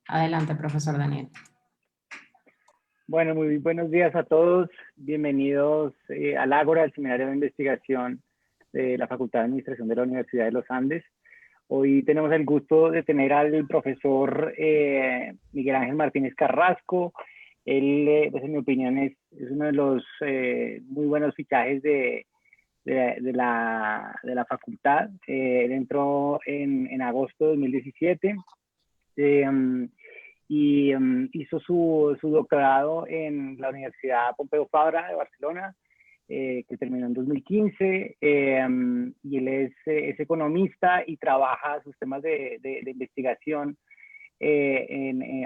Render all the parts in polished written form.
Adelante, profesor Daniel. Bueno, muy buenos días a todos. Bienvenidos al Ágora, el Seminario de Investigación de la Facultad de Administración de la Universidad de los Andes. Hoy tenemos el gusto de tener al profesor Miguel Ángel Martínez Carrasco. Él, pues en mi opinión, es uno de los muy buenos fichajes de la facultad. Él entró en agosto de 2017 y hizo su doctorado en la Universidad Pompeu Fabra de Barcelona, que terminó en 2015, y él es economista y trabaja sus temas de investigación.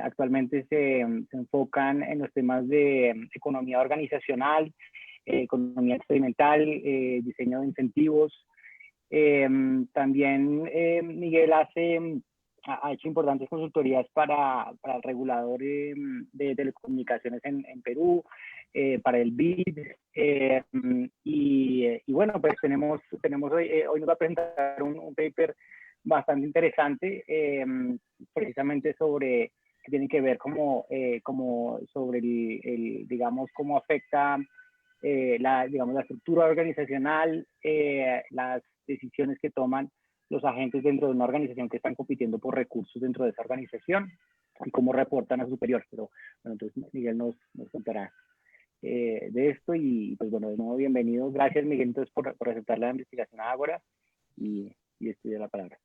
Actualmente se enfocan en los temas de economía organizacional, economía experimental, diseño de incentivos. También Miguel ha hecho importantes consultorías para el regulador de telecomunicaciones en Perú, para el BID, y bueno, pues tenemos hoy nos va a presentar un paper bastante interesante, precisamente sobre, que tiene que ver como sobre digamos, cómo afecta la estructura organizacional, las decisiones que toman los agentes dentro de una organización que están compitiendo por recursos dentro de esa organización y cómo reportan a superiores. Pero bueno, entonces Miguel nos contará de esto y pues bueno, de nuevo bienvenido. Gracias Miguel entonces por aceptar la investigación ahora y estudiar la palabra.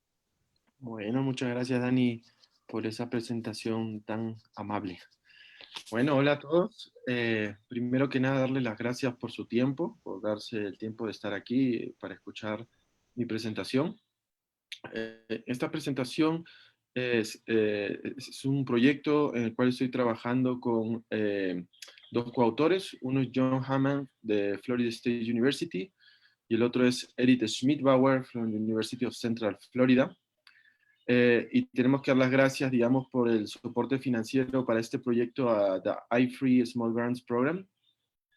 Bueno, muchas gracias Dani por esa presentación tan amable. Bueno, hola a todos. Primero que nada, darles las gracias por su tiempo, por darse el tiempo de estar aquí para escuchar mi presentación. Esta presentación es un proyecto en el cual estoy trabajando con dos coautores. Uno es John Hammond de Florida State University y el otro es Edith Schmidbauer from the University of Central Florida. Y tenemos que dar las gracias, digamos, por el soporte financiero para este proyecto a The iFree Small Grants Program.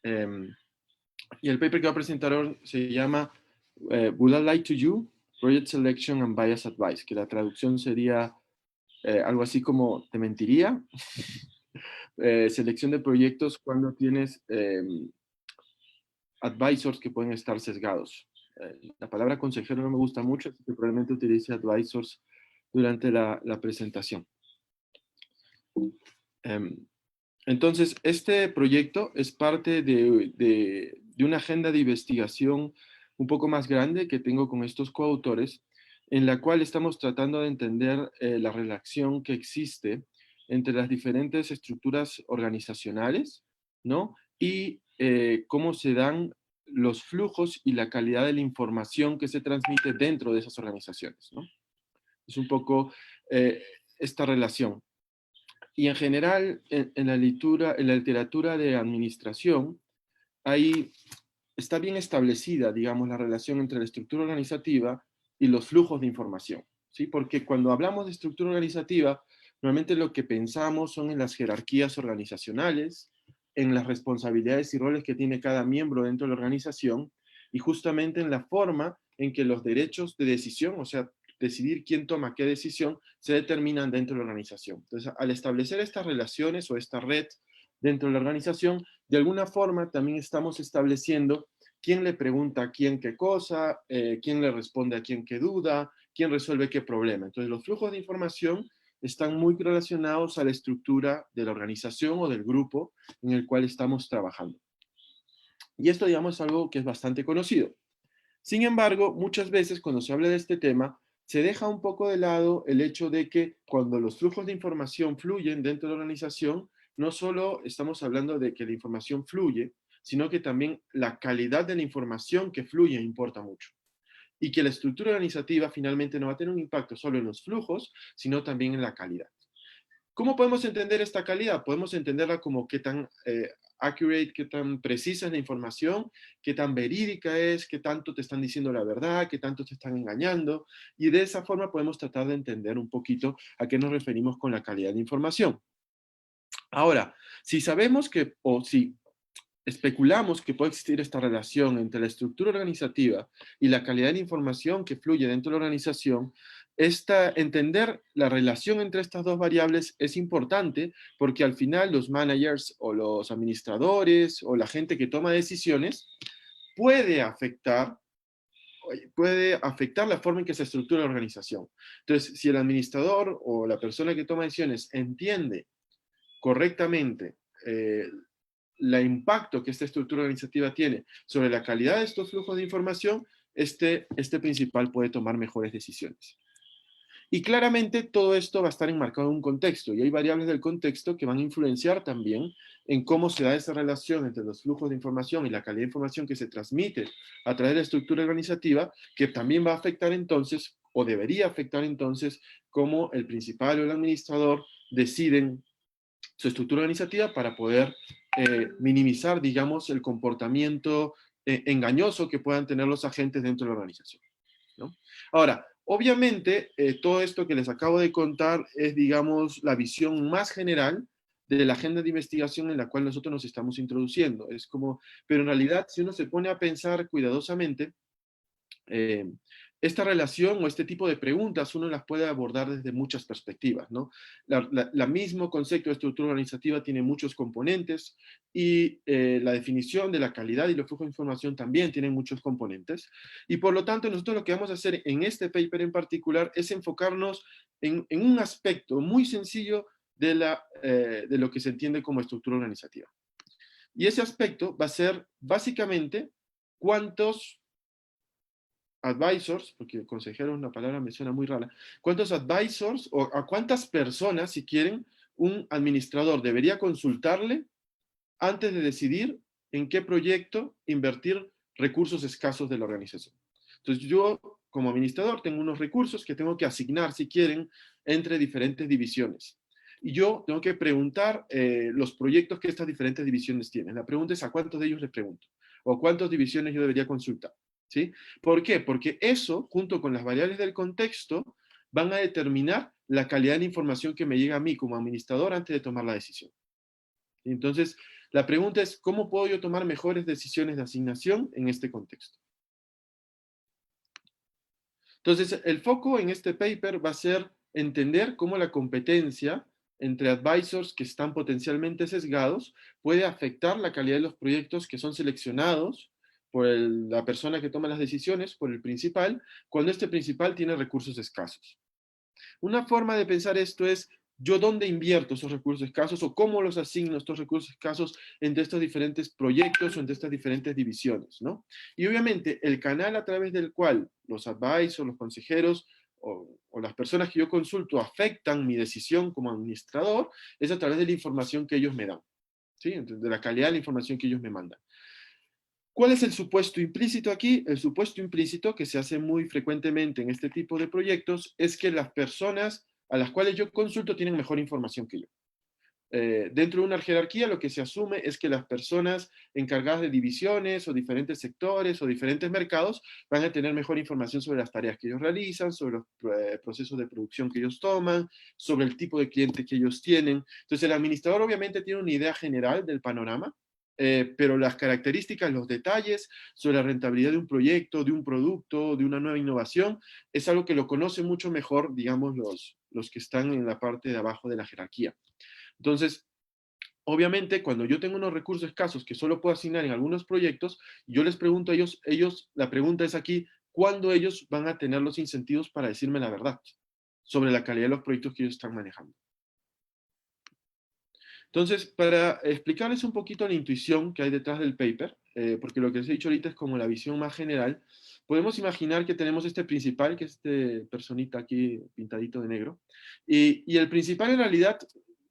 Y el paper que voy a presentar hoy se llama Would I Lie to You? Project Selection and Bias Advice, que la traducción sería algo así como ¿te mentiría? Selección de proyectos cuando tienes advisors que pueden estar sesgados. La palabra consejero no me gusta mucho, así que probablemente utilice advisors durante la presentación. Entonces, este proyecto es parte de una agenda de investigación un poco más grande que tengo con estos coautores, en la cual estamos tratando de entender la relación que existe entre las diferentes estructuras organizacionales, ¿no? Y cómo se dan los flujos y la calidad de la información que se transmite dentro de esas organizaciones, ¿no? Es un poco esta relación. Y en general, en la literatura de administración, ahí está bien establecida, digamos, la relación entre la estructura organizativa y los flujos de información, ¿sí? Porque cuando hablamos de estructura organizativa, normalmente lo que pensamos son en las jerarquías organizacionales, en las responsabilidades y roles que tiene cada miembro dentro de la organización, y justamente en la forma en que los derechos de decisión, o sea, decidir quién toma qué decisión, se determinan dentro de la organización. Entonces, al establecer estas relaciones o esta red dentro de la organización, de alguna forma también estamos estableciendo quién le pregunta a quién qué cosa, quién le responde a quién qué duda, quién resuelve qué problema. Entonces, los flujos de información están muy relacionados a la estructura de la organización o del grupo en el cual estamos trabajando. Y esto, digamos, es algo que es bastante conocido. Sin embargo, muchas veces cuando se habla de este tema, se deja un poco de lado el hecho de que cuando los flujos de información fluyen dentro de la organización, no solo estamos hablando de que la información fluye, sino que también la calidad de la información que fluye importa mucho. Y que la estructura organizativa finalmente no va a tener un impacto solo en los flujos, sino también en la calidad. ¿Cómo podemos entender esta calidad? Podemos entenderla como qué tan accurate, qué tan precisa es la información, qué tan verídica es, qué tanto te están diciendo la verdad, qué tanto te están engañando, y de esa forma podemos tratar de entender un poquito a qué nos referimos con la calidad de información. Ahora, si sabemos que, o si especulamos que puede existir esta relación entre la estructura organizativa y la calidad de la información que fluye dentro de la organización, entender la relación entre estas dos variables es importante porque al final los managers o los administradores o la gente que toma decisiones puede afectar la forma en que se estructura la organización. Entonces, si el administrador o la persona que toma decisiones entiende correctamente el impacto que esta estructura organizativa tiene sobre la calidad de estos flujos de información, este principal puede tomar mejores decisiones. Y claramente todo esto va a estar enmarcado en un contexto, y hay variables del contexto que van a influenciar también en cómo se da esa relación entre los flujos de información y la calidad de información que se transmite a través de la estructura organizativa, que también va a afectar entonces, o debería afectar entonces, cómo el principal o el administrador deciden su estructura organizativa para poder minimizar, digamos, el comportamiento engañoso que puedan tener los agentes dentro de la organización, ¿no? Ahora, obviamente, todo esto que les acabo de contar es, digamos, la visión más general de la agenda de investigación en la cual nosotros nos estamos introduciendo. Es como, pero en realidad, si uno se pone a pensar cuidadosamente, esta relación o este tipo de preguntas uno las puede abordar desde muchas perspectivas, ¿no? La mismo concepto de estructura organizativa tiene muchos componentes y la definición de la calidad y los flujos de información también tienen muchos componentes. Y por lo tanto, nosotros lo que vamos a hacer en este paper en particular es enfocarnos en un aspecto muy sencillo de lo que se entiende como estructura organizativa. Y ese aspecto va a ser básicamente cuántos advisors, porque consejero es una palabra me suena muy rara, ¿cuántos advisors o a cuántas personas, si quieren, un administrador debería consultarle antes de decidir en qué proyecto invertir recursos escasos de la organización? Entonces yo, como administrador, tengo unos recursos que tengo que asignar, si quieren, entre diferentes divisiones. Y yo tengo que preguntar los proyectos que estas diferentes divisiones tienen. La pregunta es a cuántos de ellos les pregunto, o a cuántas divisiones yo debería consultar. ¿Sí? ¿Por qué? Porque eso, junto con las variables del contexto, van a determinar la calidad de la información que me llega a mí como administrador antes de tomar la decisión. Entonces, la pregunta es, ¿cómo puedo yo tomar mejores decisiones de asignación en este contexto? Entonces, el foco en este paper va a ser entender cómo la competencia entre advisors que están potencialmente sesgados puede afectar la calidad de los proyectos que son seleccionados por la persona que toma las decisiones, por el principal, cuando este principal tiene recursos escasos. Una forma de pensar esto es, ¿yo dónde invierto esos recursos escasos o cómo los asigno estos recursos escasos entre estos diferentes proyectos o entre estas diferentes divisiones, ¿no? Y obviamente el canal a través del cual los advisors, los consejeros o las personas que yo consulto afectan mi decisión como administrador es a través de la información que ellos me dan, ¿sí? De la calidad de la información que ellos me mandan. ¿Cuál es el supuesto implícito aquí? El supuesto implícito que se hace muy frecuentemente en este tipo de proyectos es que las personas a las cuales yo consulto tienen mejor información que yo. Dentro de una jerarquía lo que se asume es que las personas encargadas de divisiones o diferentes sectores o diferentes mercados van a tener mejor información sobre las tareas que ellos realizan, sobre los procesos de producción que ellos toman, sobre el tipo de cliente que ellos tienen. Entonces el administrador obviamente tiene una idea general del panorama, pero las características, los detalles sobre la rentabilidad de un proyecto, de un producto, de una nueva innovación, es algo que lo conocen mucho mejor, digamos, los que están en la parte de abajo de la jerarquía. Entonces, obviamente, cuando yo tengo unos recursos escasos que solo puedo asignar en algunos proyectos, yo les pregunto a ellos, la pregunta es aquí, ¿cuándo ellos van a tener los incentivos para decirme la verdad sobre la calidad de los proyectos que ellos están manejando? Entonces, para explicarles un poquito la intuición que hay detrás del paper, porque lo que les he dicho ahorita es como la visión más general, podemos imaginar que tenemos este principal, que es este personita aquí pintadito de negro, y el principal en realidad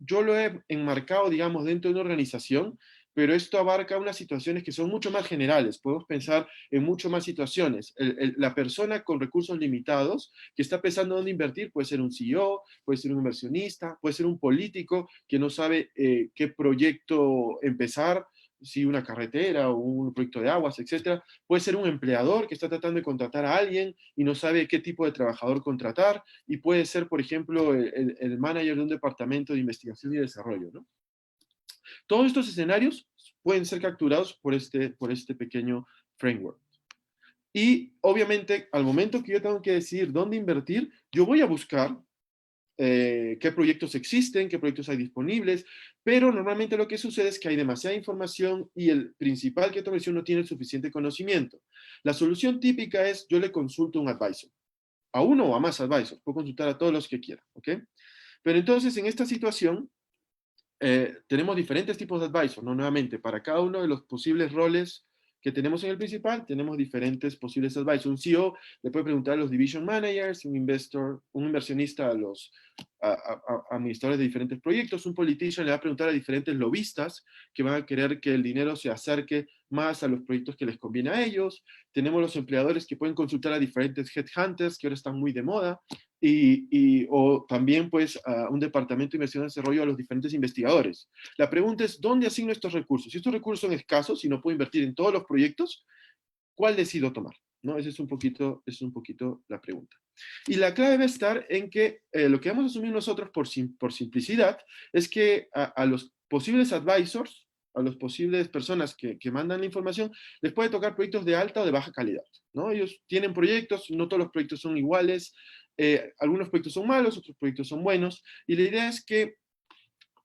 yo lo he enmarcado, digamos, dentro de una organización, pero esto abarca unas situaciones que son mucho más generales. Podemos pensar en mucho más situaciones. La persona con recursos limitados que está pensando dónde invertir puede ser un CEO, puede ser un inversionista, puede ser un político que no sabe qué proyecto empezar, si una carretera o un proyecto de aguas, etcétera. Puede ser un empleador que está tratando de contratar a alguien y no sabe qué tipo de trabajador contratar, y puede ser, por ejemplo, el manager de un departamento de investigación y desarrollo, ¿no? Todos estos escenarios pueden ser capturados por este pequeño framework. Y obviamente, al momento que yo tengo que decidir dónde invertir, yo voy a buscar qué proyectos existen, qué proyectos hay disponibles, pero normalmente lo que sucede es que hay demasiada información y el principal que toma decisión no tiene el suficiente conocimiento. La solución típica es yo le consulto a un advisor, a uno o a más advisors, puedo consultar a todos los que quiera, ¿ok? Pero entonces en esta situación tenemos diferentes tipos de advisors, ¿no? Nuevamente, para cada uno de los posibles roles que tenemos en el principal, tenemos diferentes posibles advisors. Un CEO le puede preguntar a los division managers, un inversionista a los administradores de diferentes proyectos, un politician le va a preguntar a diferentes lobistas que van a querer que el dinero se acerque más a los proyectos que les conviene a ellos. Tenemos los empleadores que pueden consultar a diferentes headhunters que ahora están muy de moda. O también pues a un departamento de inversión y desarrollo a los diferentes investigadores. La pregunta es, ¿dónde asigno estos recursos? Si estos recursos son escasos y no puedo invertir en todos los proyectos, ¿cuál decido tomar? ¿No? Esa es un poquito la pregunta. Y la clave va a estar en que lo que vamos a asumir nosotros por simplicidad es que a los posibles advisors, a las posibles personas que mandan la información, les puede tocar proyectos de alta o de baja calidad, ¿no? Ellos tienen proyectos, no todos los proyectos son iguales, algunos proyectos son malos, otros proyectos son buenos, y la idea es que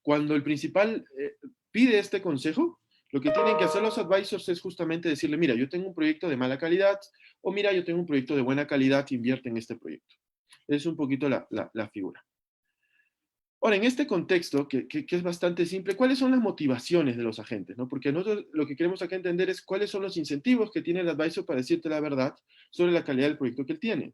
cuando el principal pide este consejo, lo que tienen que hacer los advisors es justamente decirle, mira, yo tengo un proyecto de mala calidad, o mira, yo tengo un proyecto de buena calidad, invierte en este proyecto. Es un poquito la figura. Ahora, en este contexto, que es bastante simple, ¿cuáles son las motivaciones de los agentes? ¿No? Porque nosotros lo que queremos acá entender es cuáles son los incentivos que tiene el advisor para decirte la verdad sobre la calidad del proyecto que él tiene.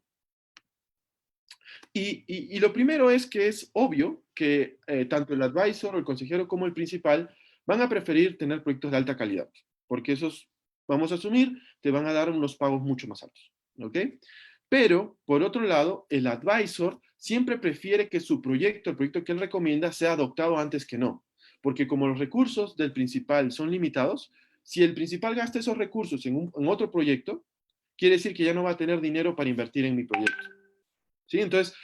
Y lo primero es que es obvio que tanto el advisor, o el consejero, como el principal van a preferir tener proyectos de alta calidad, porque esos, vamos a asumir, te van a dar unos pagos mucho más altos, ¿ok? Pero, por otro lado, el advisor siempre prefiere que su proyecto, el proyecto que él recomienda, sea adoptado antes que no, porque como los recursos del principal son limitados, si el principal gasta esos recursos en otro proyecto, quiere decir que ya no va a tener dinero para invertir en mi proyecto. ¿Sí? Entonces,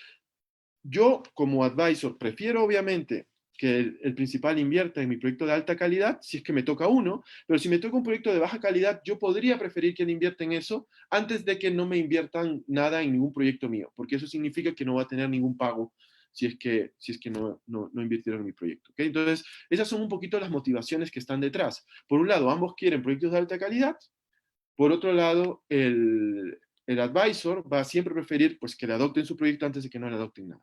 yo como advisor prefiero obviamente que el principal invierta en mi proyecto de alta calidad, si es que me toca uno, pero si me toca un proyecto de baja calidad, yo podría preferir que él invierta en eso antes de que no me inviertan nada en ningún proyecto mío, porque eso significa que no va a tener ningún pago si es que no invirtieron en mi proyecto. ¿Okay? Entonces, esas son un poquito las motivaciones que están detrás. Por un lado, ambos quieren proyectos de alta calidad. Por otro lado, el advisor va a siempre preferir pues, que le adopten su proyecto antes de que no le adopten nada,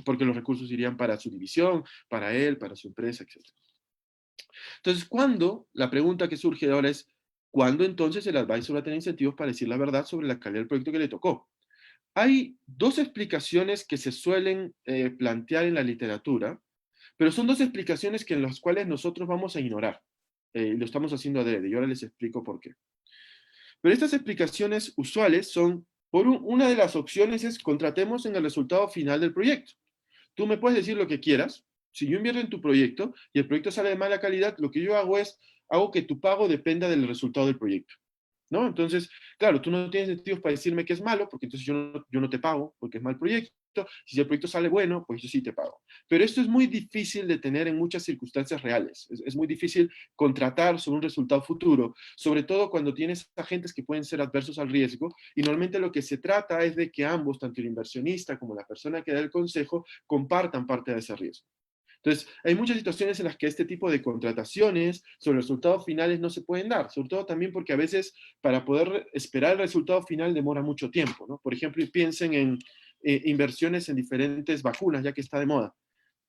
porque los recursos irían para su división, para él, para su empresa, etc. Entonces, la pregunta que surge ahora es, ¿cuándo entonces el advisor va a tener incentivos para decir la verdad sobre la calidad del proyecto que le tocó? Hay dos explicaciones que se suelen plantear en la literatura, pero son dos explicaciones en las cuales nosotros vamos a ignorar. Lo estamos haciendo adrede, y ahora les explico por qué. Pero estas explicaciones usuales son, una de las opciones es contratemos en el resultado final del proyecto. Tú me puedes decir lo que quieras. Si yo invierto en tu proyecto y el proyecto sale de mala calidad, lo que yo hago que tu pago dependa del resultado del proyecto, ¿no? Entonces, claro, tú no tienes motivos para decirme que es malo, porque entonces yo no te pago porque es mal proyecto. Si el proyecto sale bueno, pues yo sí te pago. Pero esto es muy difícil de tener en muchas circunstancias reales. Es muy difícil contratar sobre un resultado futuro, sobre todo cuando tienes agentes que pueden ser adversos al riesgo. Y normalmente lo que se trata es de que ambos, tanto el inversionista como la persona que da el consejo, compartan parte de ese riesgo. Entonces, hay muchas situaciones en las que este tipo de contrataciones sobre resultados finales no se pueden dar, sobre todo también porque a veces para poder esperar el resultado final demora mucho tiempo, ¿no? Por ejemplo, piensen en inversiones en diferentes vacunas, ya que está de moda.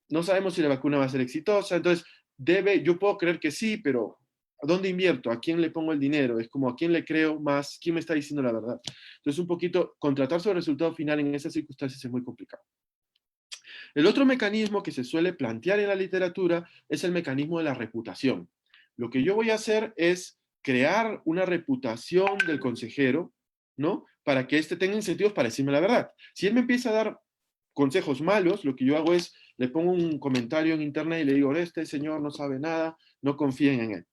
No sabemos si la vacuna va a ser exitosa, entonces yo puedo creer que sí, pero ¿a dónde invierto? ¿A quién le pongo el dinero? Es como a quién le creo más, quién me está diciendo la verdad. Entonces, un poquito, contratar sobre el resultado final en esas circunstancias es muy complicado. El otro mecanismo que se suele plantear en la literatura es el mecanismo de la reputación. Lo que yo voy a hacer es crear una reputación del consejero, ¿no? Para que éste tenga incentivos para decirme la verdad. Si él me empieza a dar consejos malos, lo que yo hago es, le pongo un comentario en internet y le digo, este señor no sabe nada, no confíen en él.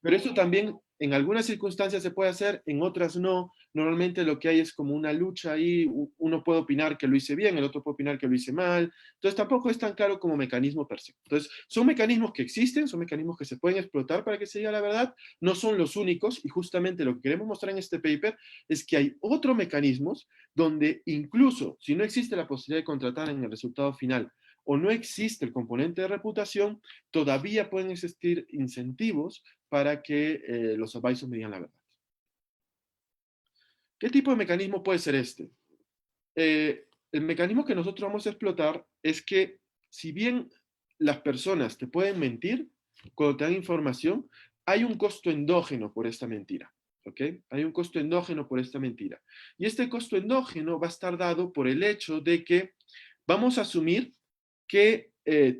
Pero eso también en algunas circunstancias se puede hacer, en otras no normalmente lo que hay es como una lucha ahí, uno puede opinar que lo hice bien, el otro puede opinar que lo hice mal, entonces tampoco es tan claro como mecanismo per se. Entonces, son mecanismos que existen, son mecanismos que se pueden explotar para que se diga la verdad, no son los únicos, y justamente lo que queremos mostrar en este paper es que hay otros mecanismos donde incluso si no existe la posibilidad de contratar en el resultado final o no existe el componente de reputación, todavía pueden existir incentivos para que los advisors me digan la verdad. ¿Qué tipo de mecanismo puede ser este? El mecanismo que nosotros vamos a explotar es que si bien las personas te pueden mentir cuando te dan información, hay un costo endógeno por esta mentira. ¿Ok? Hay un costo endógeno por esta mentira. Y este costo endógeno va a estar dado por el hecho de que vamos a asumir que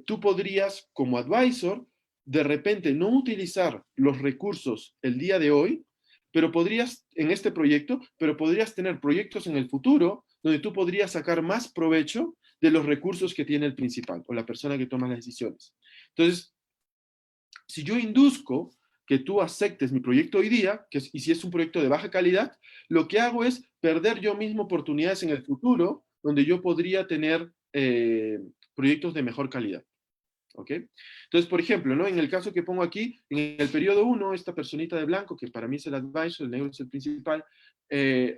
tú podrías, como advisor, de repente no utilizar los recursos el día de hoy, pero podrías, en este proyecto, pero podrías tener proyectos en el futuro donde tú podrías sacar más provecho de los recursos que tiene el principal o la persona que toma las decisiones. Entonces, si yo induzco que tú aceptes mi proyecto hoy día, y si es un proyecto de baja calidad, lo que hago es perder yo mismo oportunidades en el futuro donde yo podría tener proyectos de mejor calidad. ¿Ok? Entonces, por ejemplo, ¿no? En el caso que pongo aquí, en el periodo 1, esta personita de blanco, que para mí es el advisor, el negro es el principal,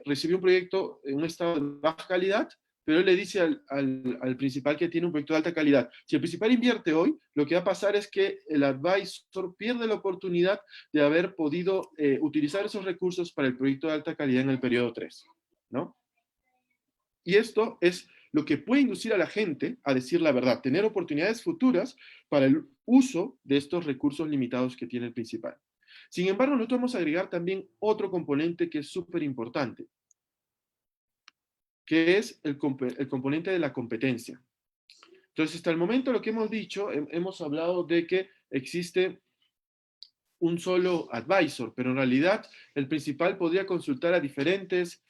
recibió un proyecto en un estado de baja calidad, pero él le dice al principal que tiene un proyecto de alta calidad. Si el principal invierte hoy, lo que va a pasar es que el advisor pierde la oportunidad de haber podido utilizar esos recursos para el proyecto de alta calidad en el periodo 3, ¿no? Y esto es lo que puede inducir a la gente a decir la verdad, tener oportunidades futuras para el uso de estos recursos limitados que tiene el principal. Sin embargo, nosotros vamos a agregar también otro componente que es súper importante, que es el componente de la competencia. Entonces, hasta el momento lo que hemos dicho, hemos hablado de que existe un solo advisor, pero en realidad el principal podría consultar a diferentes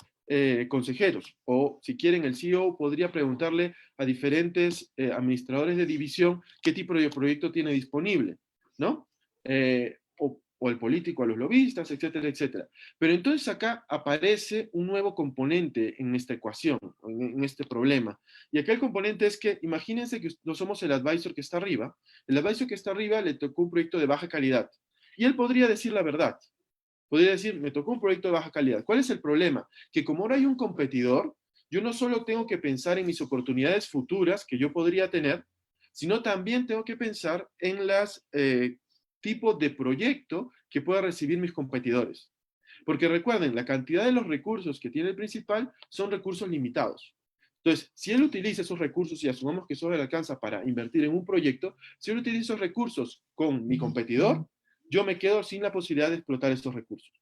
consejeros, o si quieren el CEO podría preguntarle a diferentes administradores de división qué tipo de proyecto tiene disponible, ¿no? O el político a los lobistas, etcétera, etcétera. Pero entonces acá aparece un nuevo componente en esta ecuación, en este problema. Y acá el componente es que, imagínense que no somos el advisor que está arriba. El advisor que está arriba le tocó un proyecto de baja calidad. Y él podría decir la verdad. Podría decir, me tocó un proyecto de baja calidad. ¿Cuál es el problema? Que como ahora hay un competidor, yo no solo tengo que pensar en mis oportunidades futuras que yo podría tener, sino también tengo que pensar en los tipos de proyecto que pueda recibir mis competidores. Porque recuerden, la cantidad de los recursos que tiene el principal son recursos limitados. Entonces, si él utiliza esos recursos y asumamos que solo le alcanza para invertir en un proyecto, si él utiliza esos recursos con mi competidor, yo me quedo sin la posibilidad de explotar estos recursos,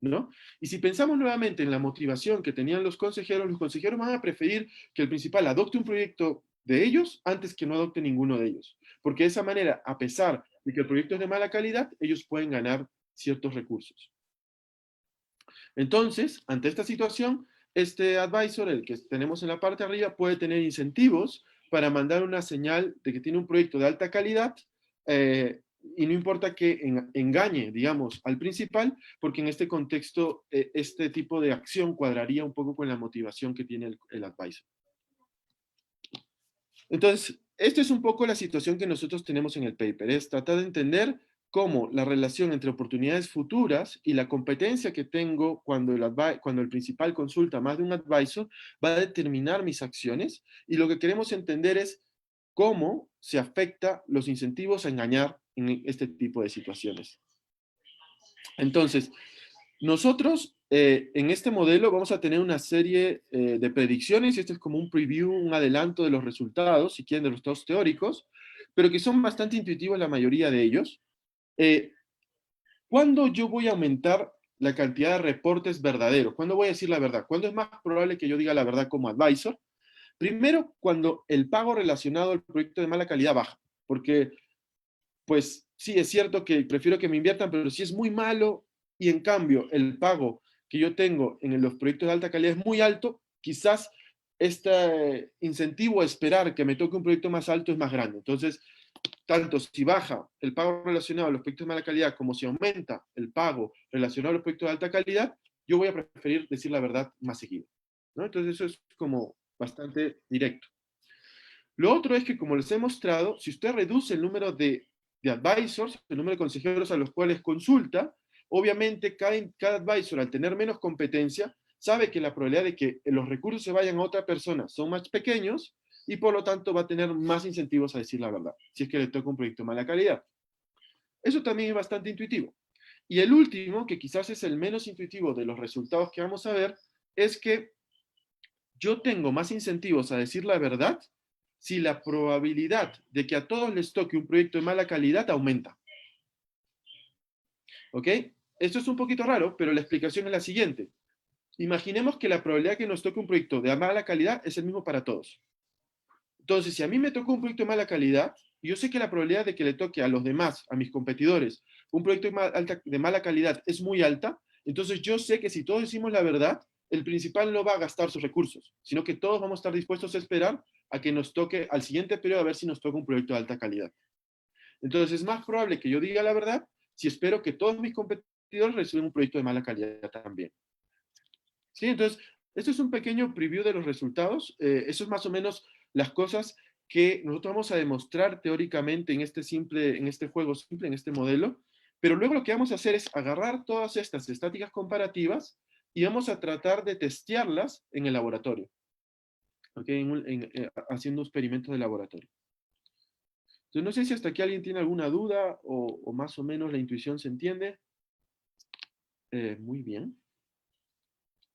¿no? Y si pensamos nuevamente en la motivación que tenían los consejeros van a preferir que el principal adopte un proyecto de ellos antes que no adopte ninguno de ellos. Porque de esa manera, a pesar de que el proyecto es de mala calidad, ellos pueden ganar ciertos recursos. Entonces, ante esta situación, este advisor, el que tenemos en la parte de arriba, puede tener incentivos para mandar una señal de que tiene un proyecto de alta calidad, y no importa que engañe, digamos, al principal, porque en este contexto, este tipo de acción cuadraría un poco con la motivación que tiene el advisor. Entonces, esta es un poco la situación que nosotros tenemos en el paper, es tratar de entender cómo la relación entre oportunidades futuras y la competencia que tengo cuando el principal consulta más de un advisor va a determinar mis acciones, y lo que queremos entender es cómo se afecta los incentivos a engañar en este tipo de situaciones. Entonces, nosotros en este modelo vamos a tener una serie de predicciones, y este es como un preview, un adelanto de los resultados, si quieren, de los resultados teóricos, pero que son bastante intuitivos la mayoría de ellos. ¿Cuándo yo voy a aumentar la cantidad de reportes verdaderos? ¿Cuándo voy a decir la verdad? ¿Cuándo es más probable que yo diga la verdad como advisor? Primero, cuando el pago relacionado al proyecto de mala calidad baja, porque pues sí, es cierto que prefiero que me inviertan, pero si es muy malo y en cambio el pago que yo tengo en los proyectos de alta calidad es muy alto, quizás este incentivo a esperar que me toque un proyecto más alto es más grande. Entonces, tanto si baja el pago relacionado a los proyectos de mala calidad como si aumenta el pago relacionado a los proyectos de alta calidad, yo voy a preferir decir la verdad más seguido, ¿no? Entonces eso es como bastante directo. Lo otro es que, como les he mostrado, si usted reduce el número de advisors, el número de consejeros a los cuales consulta, obviamente cada advisor, al tener menos competencia, sabe que la probabilidad de que los recursos se vayan a otra persona son más pequeños y por lo tanto va a tener más incentivos a decir la verdad, si es que le toca un proyecto de mala calidad. Eso también es bastante intuitivo. Y el último, que quizás es el menos intuitivo de los resultados que vamos a ver, es que yo tengo más incentivos a decir la verdad si la probabilidad de que a todos les toque un proyecto de mala calidad aumenta. ¿Ok? Esto es un poquito raro, pero la explicación es la siguiente. Imaginemos que la probabilidad de que nos toque un proyecto de mala calidad es el mismo para todos. Entonces, si a mí me tocó un proyecto de mala calidad, yo sé que la probabilidad de que le toque a los demás, a mis competidores, un proyecto de mala calidad es muy alta, entonces yo sé que si todos decimos la verdad, el principal no va a gastar sus recursos, sino que todos vamos a estar dispuestos a esperar a que nos toque al siguiente periodo a ver si nos toca un proyecto de alta calidad. Entonces es más probable que yo diga la verdad si espero que todos mis competidores reciban un proyecto de mala calidad también. ¿Sí? Entonces, esto es un pequeño preview de los resultados. Eso es más o menos las cosas que nosotros vamos a demostrar teóricamente en este juego simple, en este modelo. Pero luego lo que vamos a hacer es agarrar todas estas estadísticas comparativas y vamos a tratar de testearlas en el laboratorio. ¿Okay? Haciendo experimentos de laboratorio. Entonces, no sé si hasta aquí alguien tiene alguna duda o más o menos la intuición se entiende. Muy bien.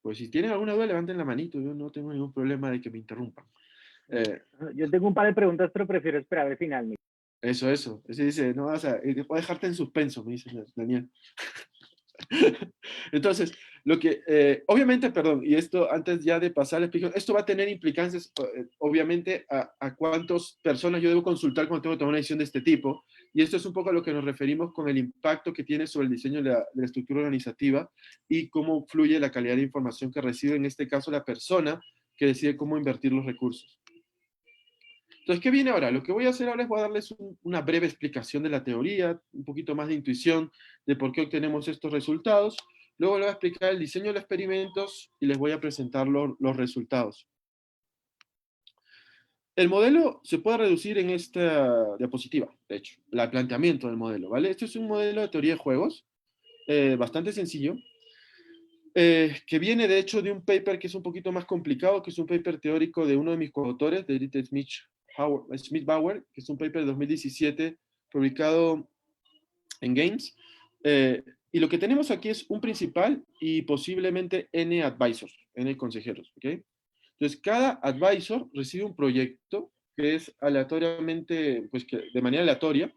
Pues si tienen alguna duda, levanten la manito. Yo no tengo ningún problema de que me interrumpan. Yo tengo un par de preguntas, pero prefiero esperar al final. Eso. Ese dice, no vas a dejarte en suspenso, me dice Daniel. Entonces, lo que, obviamente, perdón, y esto antes ya de pasar la explicación, esto va a tener implicancias, obviamente, a cuántas personas yo debo consultar cuando tengo que tomar una decisión de este tipo, y esto es un poco a lo que nos referimos con el impacto que tiene sobre el diseño de la estructura organizativa y cómo fluye la calidad de información que recibe, en este caso, la persona que decide cómo invertir los recursos. Entonces, ¿qué viene ahora? Lo que voy a hacer ahora es voy a darles una breve explicación de la teoría, un poquito más de intuición de por qué obtenemos estos resultados. Luego les voy a explicar el diseño de los experimentos y les voy a presentar los resultados. El modelo se puede reducir en esta diapositiva, de hecho, el planteamiento del modelo, ¿vale? Este es un modelo de teoría de juegos, bastante sencillo, que viene de hecho de un paper que es un poquito más complicado, que es un paper teórico de uno de mis coautores, de Edith Schmidt-Bauer, que es un paper de 2017 publicado en Games. Y lo que tenemos aquí es un principal y posiblemente N advisors, N consejeros, ¿ok? Entonces, cada advisor recibe un proyecto que es aleatoriamente, pues que de manera aleatoria,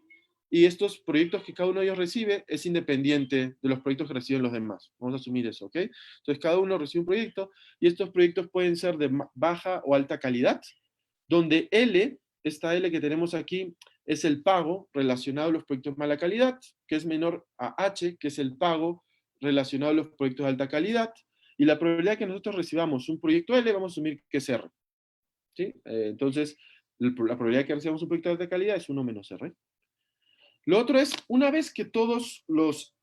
y estos proyectos que cada uno de ellos recibe es independiente de los proyectos que reciben los demás. Vamos a asumir eso, ¿ok? Entonces, cada uno recibe un proyecto y estos proyectos pueden ser de baja o alta calidad, donde L, esta L que tenemos aquí, es el pago relacionado a los proyectos de mala calidad, que es menor a H, que es el pago relacionado a los proyectos de alta calidad, y la probabilidad de que nosotros recibamos un proyecto L, vamos a asumir que es R. ¿Sí? Entonces, la probabilidad de que recibamos un proyecto de alta calidad es 1 menos R. Lo otro es, una vez que todos los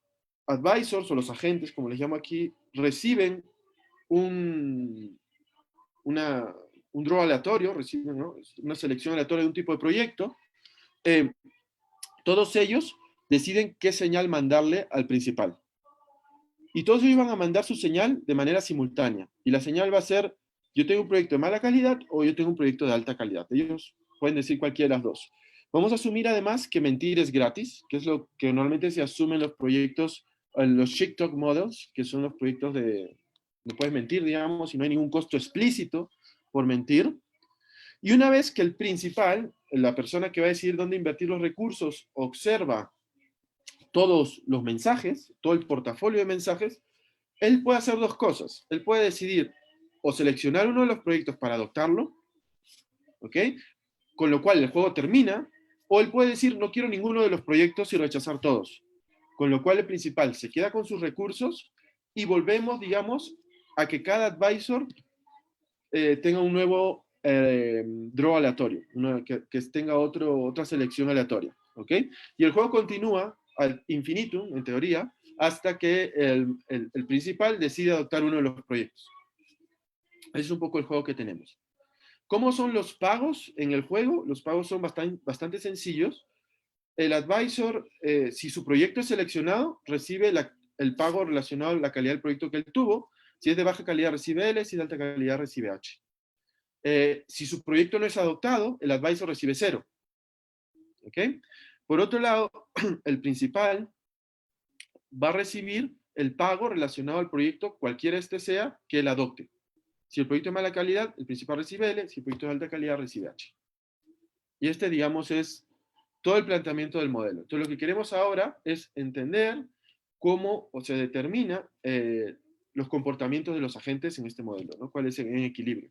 advisors o los agentes, como les llamo aquí, reciben un draw aleatorio, reciben, ¿no?, una selección aleatoria de un tipo de proyecto, todos ellos deciden qué señal mandarle al principal. Y todos ellos van a mandar su señal de manera simultánea. Y la señal va a ser, yo tengo un proyecto de mala calidad o yo tengo un proyecto de alta calidad. Ellos pueden decir cualquiera de las dos. Vamos a asumir además que mentir es gratis, que es lo que normalmente se asume en los proyectos, en los Chick Talk Models, que son los proyectos de, no puedes mentir, digamos, y no hay ningún costo explícito por mentir. Y una vez que el principal, la persona que va a decidir dónde invertir los recursos, observa todos los mensajes, todo el portafolio de mensajes, él puede hacer dos cosas. Él puede decidir o seleccionar uno de los proyectos para adoptarlo, ¿ok? Con lo cual el juego termina, o él puede decir no quiero ninguno de los proyectos y rechazar todos. Con lo cual el principal se queda con sus recursos y volvemos, digamos, a que cada advisor tenga un nuevo draw aleatorio, que tenga otra selección aleatoria, ¿ok? Y el juego continúa al infinitum, en teoría, hasta que el principal decide adoptar uno de los proyectos. Ese es un poco el juego que tenemos. ¿Cómo son los pagos en el juego? Los pagos son bastante sencillos. El advisor, si su proyecto es seleccionado, recibe el pago relacionado a la calidad del proyecto que él tuvo. Si es de baja calidad, recibe L, si es de alta calidad, recibe H. Si su proyecto no es adoptado, el advisor recibe 0. ¿Ok? Por otro lado, el principal va a recibir el pago relacionado al proyecto, cualquiera este sea, que él adopte. Si el proyecto es de mala calidad, el principal recibe L, si el proyecto es de alta calidad, recibe H. Y este, digamos, es todo el planteamiento del modelo. Entonces, lo que queremos ahora es entender cómo se determina los comportamientos de los agentes en este modelo, ¿no? Cuál es en equilibrio.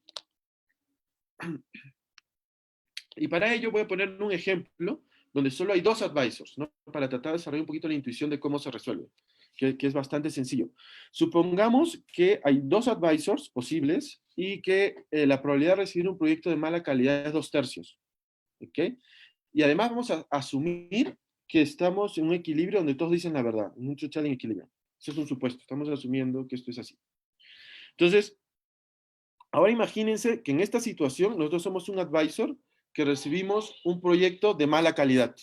Y para ello voy a poner un ejemplo donde solo hay 2 advisors, ¿no? Para tratar de desarrollar un poquito la intuición de cómo se resuelve, que es bastante sencillo. Supongamos que hay 2 advisors posibles y que la probabilidad de recibir un proyecto de mala calidad es 2/3. ¿Ok? Y además vamos a asumir que estamos en un equilibrio donde todos dicen la verdad, en un truth-telling equilibrio. Eso es un supuesto, estamos asumiendo que esto es así. Entonces, ahora imagínense que en esta situación nosotros somos un advisor que recibimos un proyecto de mala calidad.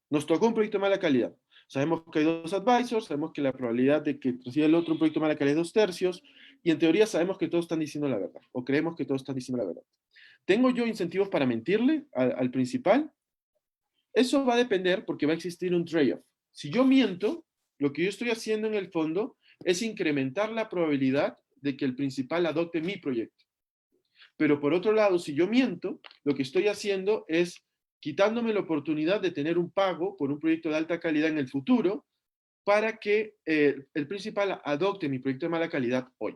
Nos tocó un proyecto de mala calidad. Sabemos que hay 2 advisors, sabemos que la probabilidad de que reciba el otro un proyecto de mala calidad es 2/3, y en teoría sabemos que todos están diciendo la verdad, o creemos que todos están diciendo la verdad. ¿Tengo yo incentivos para mentirle al principal? Eso va a depender porque va a existir un trade-off. Si yo miento, lo que yo estoy haciendo en el fondo es incrementar la probabilidad de que el principal adopte mi proyecto. Pero por otro lado, si yo miento, lo que estoy haciendo es quitándome la oportunidad de tener un pago por un proyecto de alta calidad en el futuro para que el principal adopte mi proyecto de mala calidad hoy.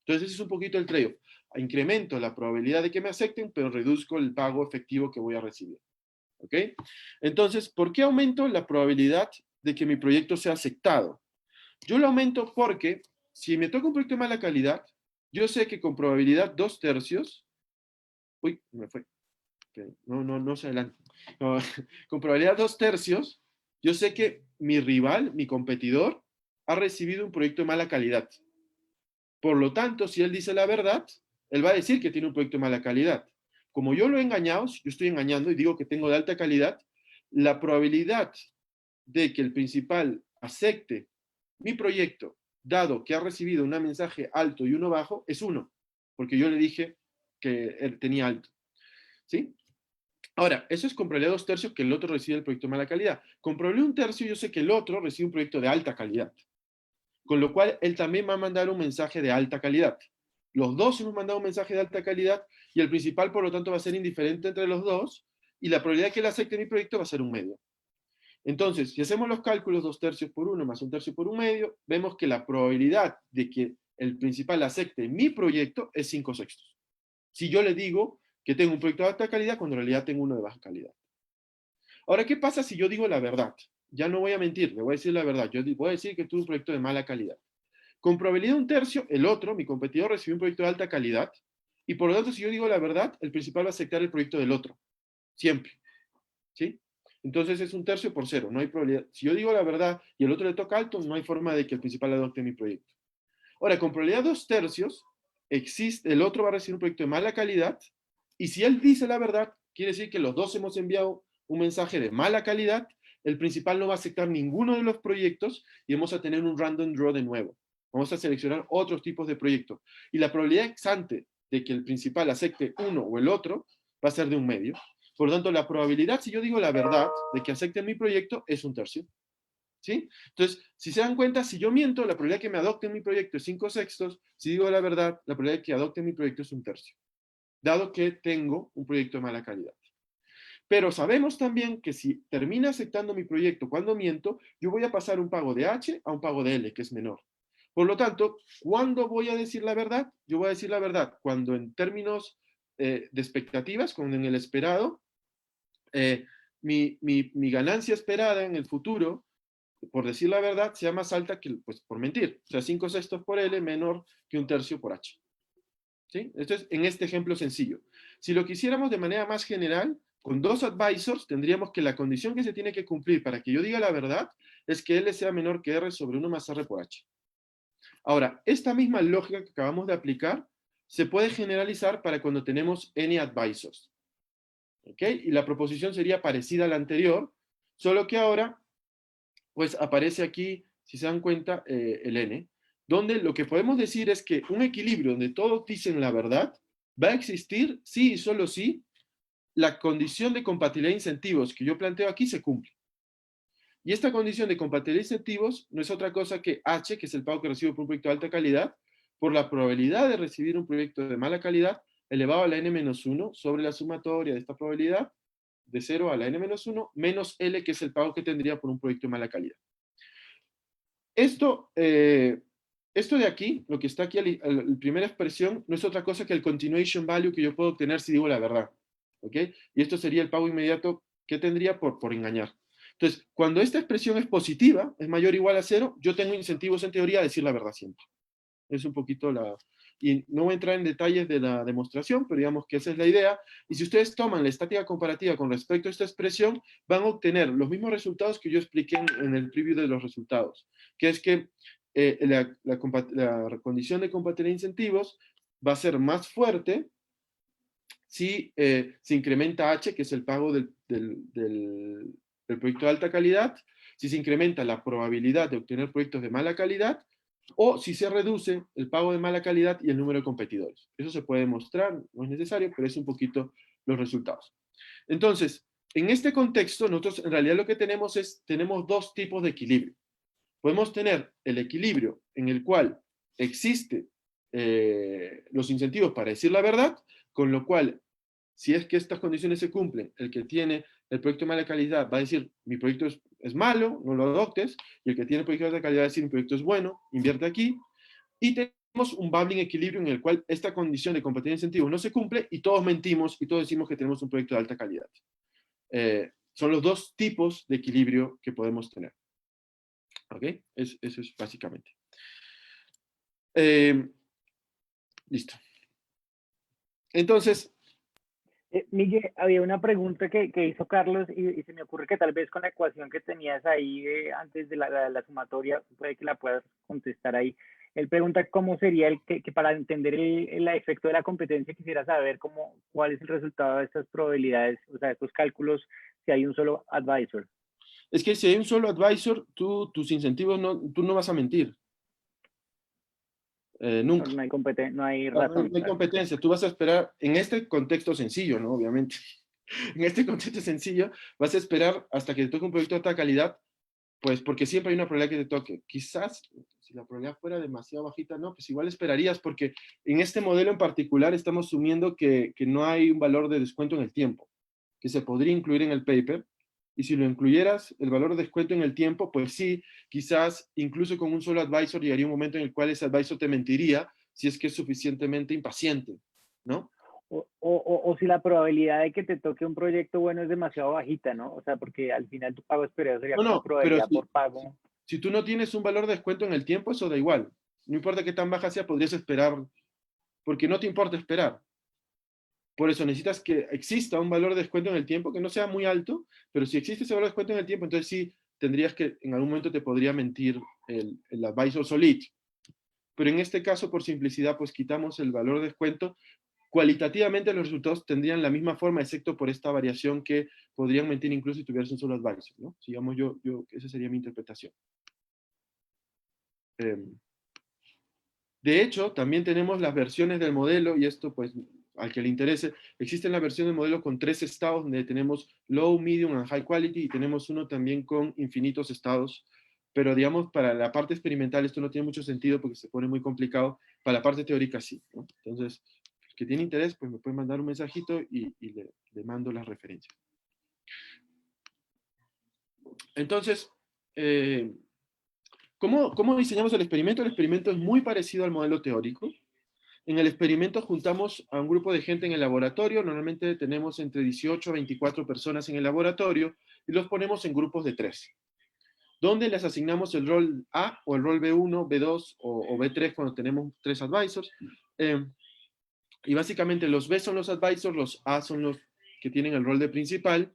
Entonces ese es un poquito el trade-off. Incremento la probabilidad de que me acepten, pero reduzco el pago efectivo que voy a recibir. ¿Ok? Entonces, ¿por qué aumento la probabilidad de que mi proyecto sea aceptado? Yo lo aumento porque si me toca un proyecto de mala calidad, yo sé que con probabilidad 2/3, uy, me fue, okay, no se adelante. No, con probabilidad 2/3, yo sé que mi rival, mi competidor, ha recibido un proyecto de mala calidad. Por lo tanto, si él dice la verdad, él va a decir que tiene un proyecto de mala calidad. Como yo lo he engañado, yo estoy engañando y digo que tengo de alta calidad, la probabilidad de que el principal acepte mi proyecto, dado que ha recibido un mensaje alto y uno bajo, es 1, porque yo le dije que él tenía alto. ¿Sí? Ahora, eso es con probabilidad 2/3 que el otro recibe el proyecto de mala calidad. Con probabilidad 1/3 yo sé que el otro recibe un proyecto de alta calidad. Con lo cual, él también va a mandar un mensaje de alta calidad. Los dos hemos mandado un mensaje de alta calidad y el principal, por lo tanto, va a ser indiferente entre los dos y la probabilidad de que él acepte mi proyecto va a ser 1/2. Entonces, si hacemos los cálculos 2/3 por 1 más 1/3 por 1/2, vemos que la probabilidad de que el principal acepte mi proyecto es 5/6. Si yo le digo que tengo un proyecto de alta calidad cuando en realidad tengo uno de baja calidad. Ahora, ¿qué pasa si yo digo la verdad? Ya no voy a mentir, le voy a decir la verdad. Yo voy a decir que tuve un proyecto de mala calidad. Con probabilidad 1/3, el otro, mi competidor, recibió un proyecto de alta calidad y por lo tanto, si yo digo la verdad, el principal va a aceptar el proyecto del otro. Siempre. ¿Sí? Entonces es 1/3 por 0. No hay probabilidad. Si yo digo la verdad y el otro le toca alto, no hay forma de que el principal adopte mi proyecto. Ahora, con probabilidad 2/3, el otro va a recibir un proyecto de mala calidad y si él dice la verdad, quiere decir que los dos hemos enviado un mensaje de mala calidad, el principal no va a aceptar ninguno de los proyectos y vamos a tener un random draw de nuevo. Vamos a seleccionar otros tipos de proyectos. Y la probabilidad ex ante de que el principal acepte uno o el otro va a ser de 1/2. Por lo tanto, la probabilidad, si yo digo la verdad, de que acepten mi proyecto es 1/3. ¿Sí? Entonces, si se dan cuenta, si yo miento, la probabilidad de que me adopten mi proyecto es 5/6. Si digo la verdad, la probabilidad de que adopten mi proyecto es 1/3. Dado que tengo un proyecto de mala calidad. Pero sabemos también que si termina aceptando mi proyecto cuando miento, yo voy a pasar un pago de H a un pago de L, que es menor. Por lo tanto, ¿cuándo voy a decir la verdad? Yo voy a decir la verdad cuando en términos de expectativas, cuando en el esperado, mi ganancia esperada en el futuro, por decir la verdad, sea más alta que pues, por mentir. O sea, 5/6 por L menor que 1/3 por H. ¿Sí? Esto es en este ejemplo sencillo. Si lo quisiéramos de manera más general, con 2 advisors tendríamos que la condición que se tiene que cumplir para que yo diga la verdad es que L sea menor que R sobre 1 más R por H. Ahora, esta misma lógica que acabamos de aplicar se puede generalizar para cuando tenemos N advisors. ¿Ok? Y la proposición sería parecida a la anterior, solo que ahora, pues aparece aquí, si se dan cuenta, el N, donde lo que podemos decir es que un equilibrio donde todos dicen la verdad va a existir sí y solo si la condición de compatibilidad de incentivos que yo planteo aquí se cumple. Y esta condición de compatibilidad de incentivos no es otra cosa que H, que es el pago que recibo por un proyecto de alta calidad, por la probabilidad de recibir un proyecto de mala calidad elevado a la n-1 sobre la sumatoria de esta probabilidad de 0 a la n-1 menos L, que es el pago que tendría por un proyecto de mala calidad. Esto de aquí, lo que está aquí, la primera expresión, no es otra cosa que el continuation value que yo puedo obtener si digo la verdad. ¿Ok? Y esto sería el pago inmediato que tendría por engañar. Entonces, cuando esta expresión es positiva, es mayor o igual a 0, yo tengo incentivos en teoría a decir la verdad siempre. Es un poquito la... Y no voy a entrar en detalles de la demostración, pero digamos que esa es la idea. Y si ustedes toman la estática comparativa con respecto a esta expresión, van a obtener los mismos resultados que yo expliqué en el preview de los resultados, que es que la condición de compatibilidad de incentivos va a ser más fuerte si se incrementa H, que es el pago del proyecto de alta calidad, si se incrementa la probabilidad de obtener proyectos de mala calidad, o si se reduce el pago de mala calidad y el número de competidores. Eso se puede demostrar, no es necesario, pero es un poquito los resultados. Entonces, en este contexto, nosotros en realidad lo que tenemos tenemos dos tipos de equilibrio. Podemos tener el equilibrio en el cual existe los incentivos para decir la verdad, con lo cual, si es que estas condiciones se cumplen, el que tiene el proyecto de mala calidad va a decir, mi proyecto es malo, no lo adoptes, y el que tiene el proyecto de alta calidad va a decir, mi proyecto es bueno, invierte aquí, y tenemos un bubbling equilibrio en el cual esta condición de compatibilidad de incentivos no se cumple, y todos mentimos, y todos decimos que tenemos un proyecto de alta calidad. Son los dos tipos de equilibrio que podemos tener. ¿Ok? Eso es básicamente. Listo. Entonces, Miguel, había una pregunta que hizo Carlos y se me ocurre que tal vez con la ecuación que tenías ahí antes de la sumatoria, puede que la puedas contestar ahí. Él pregunta cómo sería que para entender el efecto de la competencia quisiera saber cuál es el resultado de estas probabilidades, o sea, estos cálculos, si hay un solo advisor. es que si hay un solo advisor, tus incentivos, tú no vas a mentir. Nunca. No hay no hay No, razón. no hay competencia. Tú vas a esperar, en este contexto sencillo, ¿no? Obviamente. En este contexto sencillo, vas a esperar hasta que te toque un proyecto de alta calidad, pues porque siempre hay una probabilidad que te toque. Quizás, si la probabilidad fuera demasiado bajita, no, pues igual esperarías, porque en este modelo en particular estamos asumiendo que no hay un valor de descuento en el tiempo, que se podría incluir en el paper, y si lo incluyeras, el valor de descuento en el tiempo, pues sí, quizás incluso con un solo advisor llegaría un momento en el cual ese advisor te mentiría si es que es suficientemente impaciente, ¿no? O si la probabilidad de que te toque un proyecto bueno es demasiado bajita, ¿no? O sea, porque al final tu pago esperado sería como No, pero probabilidad por pago. si tú no tienes un valor de descuento en el tiempo, eso da igual. No importa qué tan baja sea, podrías esperar, porque no te importa esperar. Por eso necesitas que exista un valor de descuento en el tiempo, que no sea muy alto, pero si existe ese valor de descuento en el tiempo, entonces sí tendrías que, en algún momento te podría mentir el advisor solito. Pero en este caso, por simplicidad, pues quitamos el valor de descuento. Cualitativamente los resultados tendrían la misma forma, excepto por esta variación que podrían mentir incluso si tuvieras un solo advisor, ¿no? Sigamos, esa sería mi interpretación. De hecho, también tenemos las versiones del modelo, y esto pues al que le interese, existe la versión del modelo con 3 estados, donde tenemos low, medium and high quality, y tenemos uno también con infinitos estados, pero digamos, para la parte experimental esto no tiene mucho sentido porque se pone muy complicado, para la parte teórica sí, ¿no? Entonces, el que tiene interés, pues me puede mandar un mensajito y le mando las referencias. Entonces, ¿cómo diseñamos el experimento? El experimento es muy parecido al modelo teórico. En el experimento juntamos a un grupo de gente en el laboratorio, normalmente tenemos entre 18 a 24 personas en el laboratorio, y los ponemos en grupos de 3, donde les asignamos el rol A o el rol B1, B2 o B3 cuando tenemos 3 advisors. Y básicamente los B son los advisors, los A son los que tienen el rol de principal.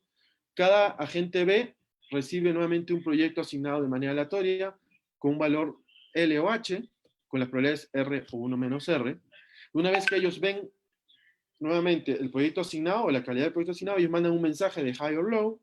Cada agente B recibe nuevamente un proyecto asignado de manera aleatoria con un valor L o H, con las probabilidades R o 1 menos R. Una vez que ellos ven nuevamente el proyecto asignado o la calidad del proyecto asignado, ellos mandan un mensaje de high or low,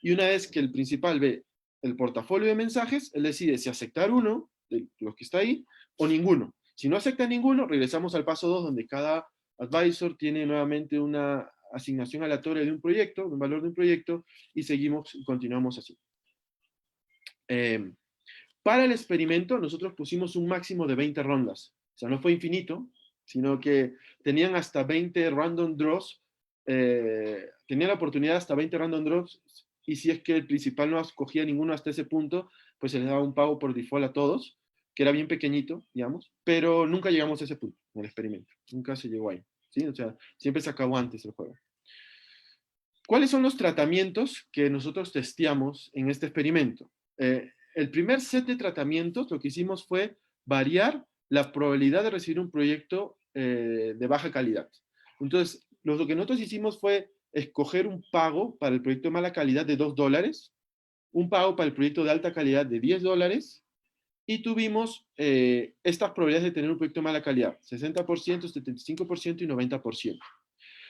y una vez que el principal ve el portafolio de mensajes, él decide si aceptar uno de los que está ahí o ninguno. Si no acepta ninguno, regresamos al paso 2, donde cada advisor tiene nuevamente una asignación aleatoria de un proyecto, un valor de un proyecto, y seguimos y continuamos así. Para el experimento, nosotros pusimos un máximo de 20 rondas. O sea, no fue infinito, sino que tenían hasta 20 random draws, tenían la oportunidad hasta 20 random draws, y si es que el principal no escogía ninguno hasta ese punto, pues se les daba un pago por default a todos, que era bien pequeñito, digamos, pero nunca llegamos a ese punto en el experimento, nunca se llegó ahí, ¿sí? O sea, siempre se acabó antes el juego. ¿Cuáles son los tratamientos que nosotros testeamos en este experimento? El primer set de tratamientos, lo que hicimos fue variar la probabilidad de recibir un proyecto de baja calidad. Entonces, lo que nosotros hicimos fue escoger un pago para el proyecto de mala calidad de $2, un pago para el proyecto de alta calidad de $10, y tuvimos estas probabilidades de tener un proyecto de mala calidad: 60%, 75% y 90%.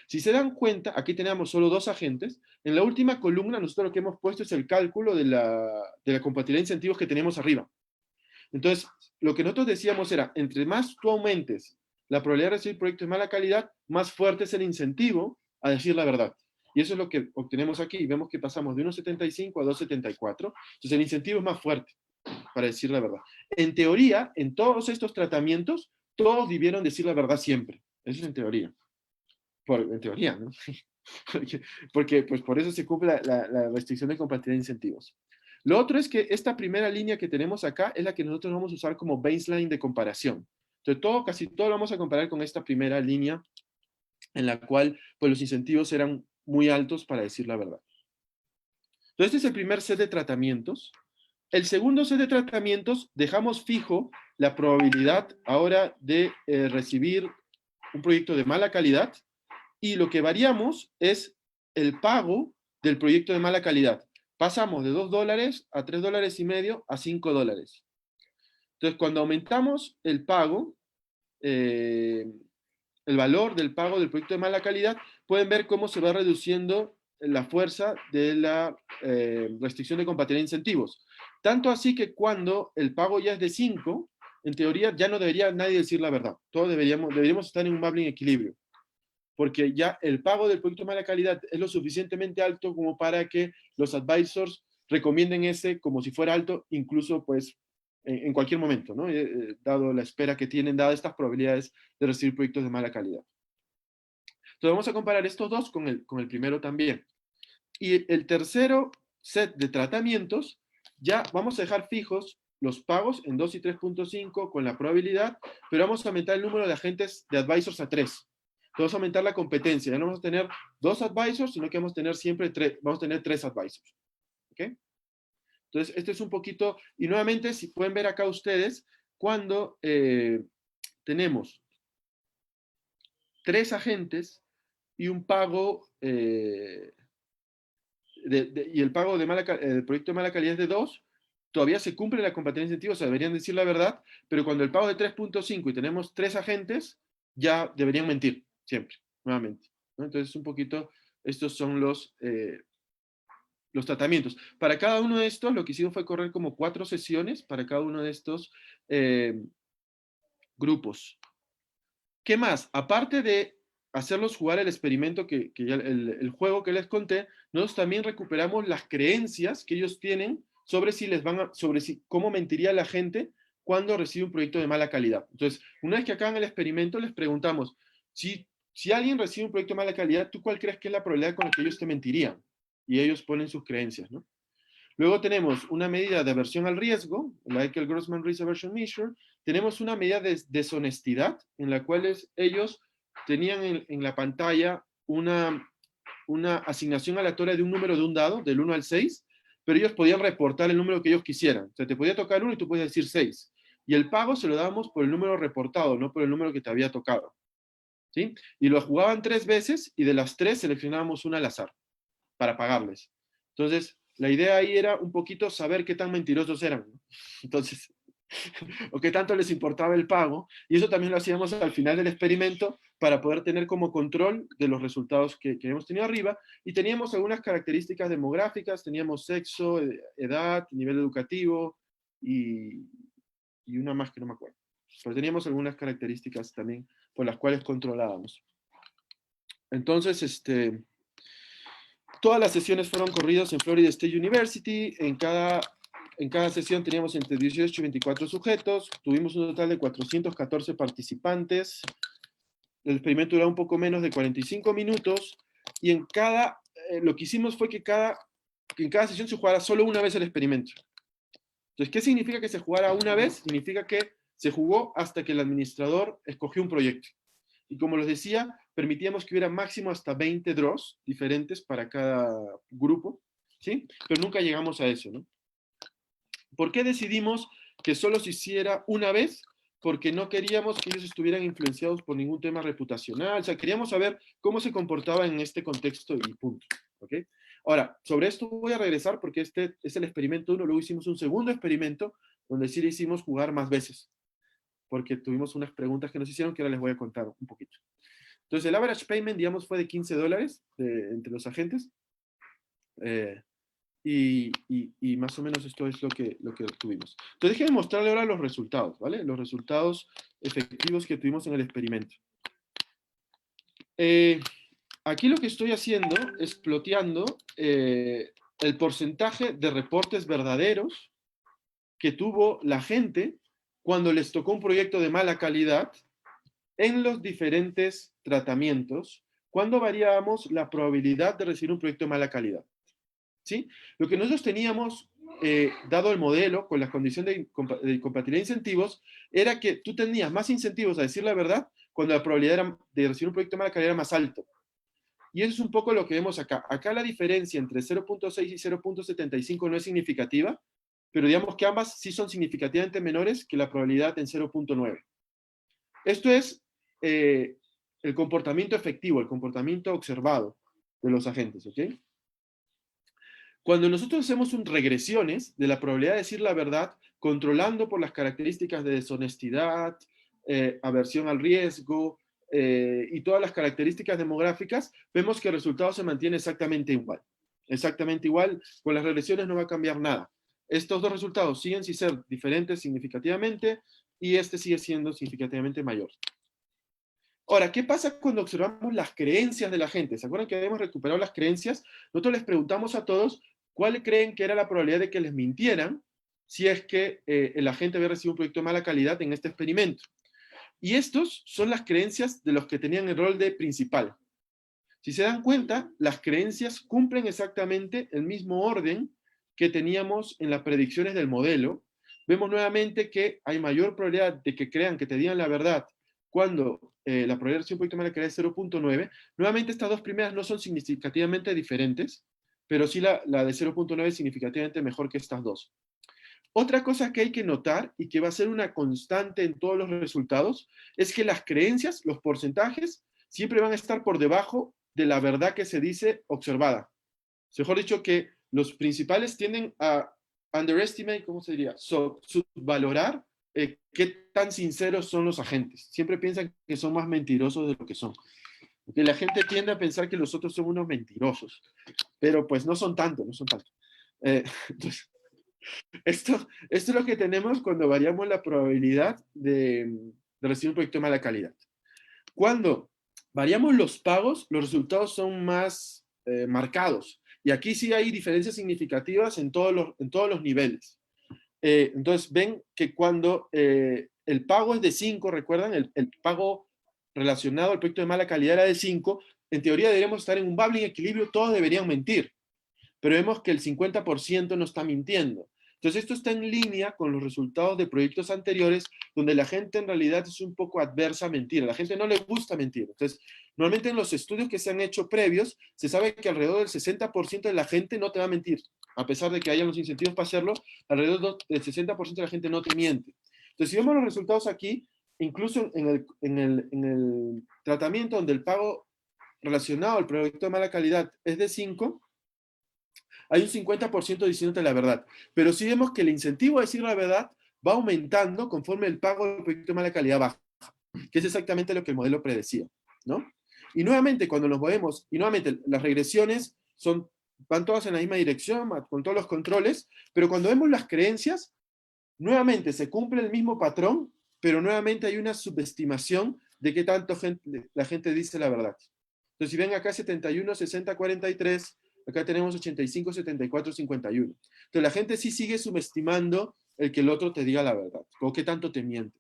Si se dan cuenta, aquí tenemos solo dos agentes. En la última columna, nosotros lo que hemos puesto es el cálculo de la compatibilidad de incentivos que tenemos arriba. Entonces, lo que nosotros decíamos era, entre más tú aumentes la probabilidad de recibir proyectos de mala calidad, más fuerte es el incentivo a decir la verdad. Y eso es lo que obtenemos aquí. Vemos que pasamos de 1,75 a 2,74. Entonces, el incentivo es más fuerte para decir la verdad. En teoría, en todos estos tratamientos, todos debieron decir la verdad siempre. Eso es en teoría. En teoría, ¿no? Porque pues por eso se cumple la restricción de compatibilidad de incentivos. Lo otro es que esta primera línea que tenemos acá es la que nosotros vamos a usar como baseline de comparación. Entonces, casi todo lo vamos a comparar con esta primera línea, en la cual pues, los incentivos eran muy altos para decir la verdad. Entonces, este es el primer set de tratamientos. El segundo set de tratamientos, dejamos fijo la probabilidad ahora de recibir un proyecto de mala calidad, y lo que variamos es el pago del proyecto de mala calidad. Pasamos de $2 a $3.50 a $5. Entonces, cuando aumentamos el pago, el valor del pago del proyecto de mala calidad, pueden ver cómo se va reduciendo la fuerza de la restricción de compatibilidad de incentivos. Tanto así que cuando el pago ya es de 5, en teoría ya no debería nadie decir la verdad. Todos deberíamos estar en un Veblen equilibrio, porque ya el pago del proyecto de mala calidad es lo suficientemente alto como para que los advisors recomienden ese como si fuera alto, incluso pues en cualquier momento, ¿no? Dado la espera que tienen, dadas estas probabilidades de recibir proyectos de mala calidad. Entonces vamos a comparar estos dos con el primero también. Y el tercero set de tratamientos, ya vamos a dejar fijos los pagos en 2 y 3.5 con la probabilidad, pero vamos a aumentar el número de agentes de advisors a 3. Vamos a aumentar la competencia. Ya no vamos a tener 2 advisors, sino que vamos a tener siempre 3, vamos a tener 3 advisors. ¿Ok? Entonces, este es un poquito, y nuevamente, si pueden ver acá ustedes, cuando tenemos 3 agentes y un pago, y el pago del proyecto de mala calidad es de 2, todavía se cumple la compatibilidad de incentivos, o sea, deberían decir la verdad, pero cuando el pago es de 3.5 y tenemos 3 agentes, ya deberían mentir, siempre, nuevamente, ¿no? Entonces, un poquito, estos son los tratamientos. Para cada uno de estos, lo que hicimos fue correr como 4 sesiones para cada uno de estos grupos. ¿Qué más? Aparte de hacerlos jugar el experimento, el juego que les conté, nosotros también recuperamos las creencias que ellos tienen sobre cómo mentiría la gente cuando recibe un proyecto de mala calidad. Entonces, una vez que acaban el experimento, les preguntamos, si alguien recibe un proyecto de mala calidad, ¿tú cuál crees que es la probabilidad con la que ellos te mentirían? Y ellos ponen sus creencias, ¿no? Luego tenemos una medida de aversión al riesgo, la Ekel-Grossman Risk Aversion Measure. Tenemos una medida de deshonestidad, en la cual ellos tenían en la pantalla una asignación aleatoria de un número de un dado, del 1 al 6, pero ellos podían reportar el número que ellos quisieran. O sea, te podía tocar 1 y tú podías decir 6. Y el pago se lo dábamos por el número reportado, no por el número que te había tocado. ¿Sí? Y lo jugaban 3 veces y de las 3 seleccionábamos una al azar para pagarles. Entonces, La idea ahí era un poquito saber qué tan mentirosos eran, ¿no? Entonces, o qué tanto les importaba el pago, y eso también lo hacíamos al final del experimento para poder tener como control de los resultados que hemos tenido arriba, y teníamos algunas características demográficas, teníamos sexo, edad, nivel educativo, y una más que no me acuerdo. Pero teníamos algunas características también por las cuales controlábamos. Entonces, todas las sesiones fueron corridas en Florida State University. En cada sesión teníamos entre 18 y 24 sujetos. Tuvimos un total de 414 participantes. El experimento duró un poco menos de 45 minutos. Y lo que hicimos fue que en cada sesión se jugara solo una vez el experimento. Entonces, ¿qué significa que se jugara una vez? Significa que se jugó hasta que el administrador escogió un proyecto. Y como les decía, permitíamos que hubiera máximo hasta 20 draws diferentes para cada grupo, ¿sí? Pero nunca llegamos a eso, ¿no? ¿Por qué decidimos que solo se hiciera una vez? Porque no queríamos que ellos estuvieran influenciados por ningún tema reputacional. O sea, queríamos saber cómo se comportaba en este contexto y punto, ¿ok? Ahora, sobre esto voy a regresar porque este es el experimento 1. Luego hicimos un segundo experimento donde sí le hicimos jugar más veces, porque tuvimos unas preguntas que nos hicieron que ahora les voy a contar un poquito. Entonces, el average payment, digamos, fue de $15 entre los agentes. Y más o menos esto es lo que obtuvimos. Entonces, déjenme mostrarle ahora los resultados, ¿vale? Los resultados efectivos que tuvimos en el experimento. Aquí lo que estoy haciendo es ploteando el porcentaje de reportes verdaderos que tuvo la gente cuando les tocó un proyecto de mala calidad en los diferentes tratamientos, cuando variábamos la probabilidad de recibir un proyecto de mala calidad. ¿Sí? Lo que nosotros teníamos, dado el modelo, con la condición de compatibilidad de incentivos, era que tú tenías más incentivos a decir la verdad cuando la probabilidad de recibir un proyecto de mala calidad era más alto. Y eso es un poco lo que vemos acá. Acá la diferencia entre 0.6 y 0.75 no es significativa, pero digamos que ambas sí son significativamente menores que la probabilidad en 0.9. Esto es el comportamiento efectivo, el comportamiento observado de los agentes, ¿ok? Cuando nosotros hacemos regresiones de la probabilidad de decir la verdad, controlando por las características de deshonestidad, aversión al riesgo y todas las características demográficas, vemos que el resultado se mantiene exactamente igual. Exactamente igual, con las regresiones no va a cambiar nada. Estos dos resultados siguen sin ser diferentes significativamente y este sigue siendo significativamente mayor. Ahora, ¿qué pasa cuando observamos las creencias de la gente? ¿Se acuerdan que habíamos recuperado las creencias? Nosotros les preguntamos a todos cuál creen que era la probabilidad de que les mintieran si es que el agente había recibido un proyecto de mala calidad en este experimento. Y estos son las creencias de los que tenían el rol de principal. Si se dan cuenta, las creencias cumplen exactamente el mismo orden que teníamos en las predicciones del modelo. Vemos nuevamente que hay mayor probabilidad de que crean que te digan la verdad cuando la probabilidad de recibir un proyecto de mala calidad es 0.9. Nuevamente estas dos primeras no son significativamente diferentes, pero sí la de 0.9 es significativamente mejor que estas dos. Otra cosa que hay que notar y que va a ser una constante en todos los resultados es que las creencias, los porcentajes, siempre van a estar por debajo de la verdad que se dice observada. Mejor dicho, que los principales tienden a underestimate, ¿cómo se diría? Subvalorar qué tan sinceros son los agentes. Siempre piensan que son más mentirosos de lo que son. Porque la gente tiende a pensar que los otros son unos mentirosos, pero pues no son tanto, no son tanto. Entonces, esto es lo que tenemos cuando variamos la probabilidad de recibir un proyecto de mala calidad. Cuando variamos los pagos, los resultados son más marcados. Y aquí sí hay diferencias significativas en todos los niveles. Entonces, ven que cuando el pago es de 5, ¿recuerdan? El pago relacionado al proyecto de mala calidad era de 5, en teoría deberíamos estar en un bubbling equilibrio, todos deberían mentir. Pero vemos que el 50% no está mintiendo. Entonces, esto está en línea con los resultados de proyectos anteriores, donde la gente en realidad es un poco adversa a mentir. A la gente no le gusta mentir. Entonces, normalmente en los estudios que se han hecho previos, se sabe que alrededor del 60% de la gente no te va a mentir. A pesar de que hayan los incentivos para hacerlo, alrededor del 60% de la gente no te miente. Entonces, si vemos los resultados aquí, incluso en el tratamiento donde el pago relacionado al proyecto de mala calidad es de 5, hay un 50% diciéndote la verdad. Pero sí vemos que el incentivo a decir la verdad va aumentando conforme el pago del proyecto de mala calidad baja, que es exactamente lo que el modelo predecía, ¿no? Y nuevamente, cuando nos movemos, y nuevamente las regresiones van todas en la misma dirección, con todos los controles, pero cuando vemos las creencias, nuevamente se cumple el mismo patrón, pero nuevamente hay una subestimación de qué tanto la gente dice la verdad. Entonces, si ven acá 71, 60, 43, acá tenemos 85, 74, 51. Entonces, la gente sí sigue subestimando el que el otro te diga la verdad, o qué tanto te miente.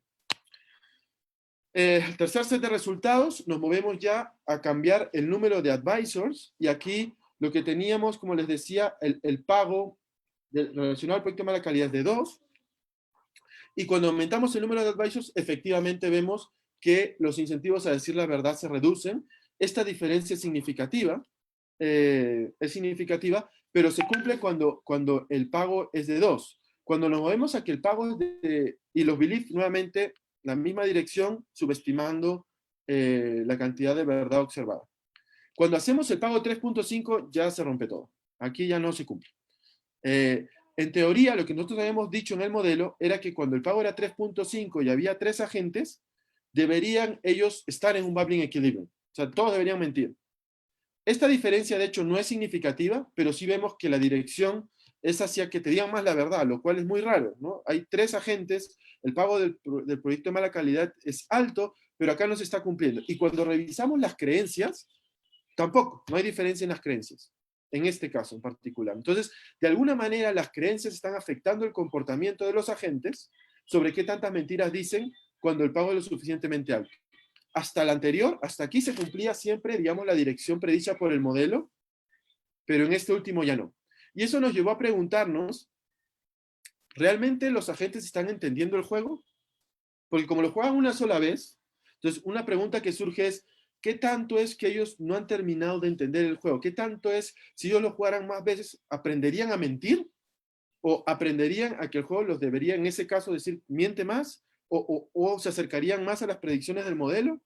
Tercer set de resultados, nos movemos ya a cambiar el número de advisors, y aquí lo que teníamos, como les decía, el pago relacionado al proyecto de mala calidad es de 2, y cuando aumentamos el número de advisors, efectivamente vemos que los incentivos a decir la verdad se reducen. Esta diferencia es significativa, pero se cumple cuando el pago es de 2. Cuando nos movemos a que el pago es y los beliefs, nuevamente, la misma dirección, subestimando la cantidad de verdad observada. Cuando hacemos el pago 3.5, ya se rompe todo. Aquí ya no se cumple. En teoría, lo que nosotros habíamos dicho en el modelo era que cuando el pago era 3.5 y había 3 agentes, deberían ellos estar en un bubbling equilibrium. O sea, todos deberían mentir. Esta diferencia, de hecho, no es significativa, pero sí vemos que la dirección es hacia que te digan más la verdad, lo cual es muy raro, ¿no? Hay 3 agentes, el pago del proyecto de mala calidad es alto, pero acá no se está cumpliendo. Y cuando revisamos las creencias, tampoco, no hay diferencia en las creencias, en este caso en particular. Entonces, de alguna manera, las creencias están afectando el comportamiento de los agentes sobre qué tantas mentiras dicen cuando el pago es lo suficientemente alto. Hasta la anterior, hasta aquí se cumplía siempre, digamos, la dirección predicha por el modelo, pero en este último ya no. Y eso nos llevó a preguntarnos, ¿realmente los agentes están entendiendo el juego? Porque como lo juegan una sola vez, entonces una pregunta que surge es, ¿qué tanto es que ellos no han terminado de entender el juego? ¿Qué tanto es, si ellos lo jugaran más veces, aprenderían a mentir? ¿O aprenderían a que el juego los debería, en ese caso, decir, miente más? ¿O se acercarían más a las predicciones del modelo?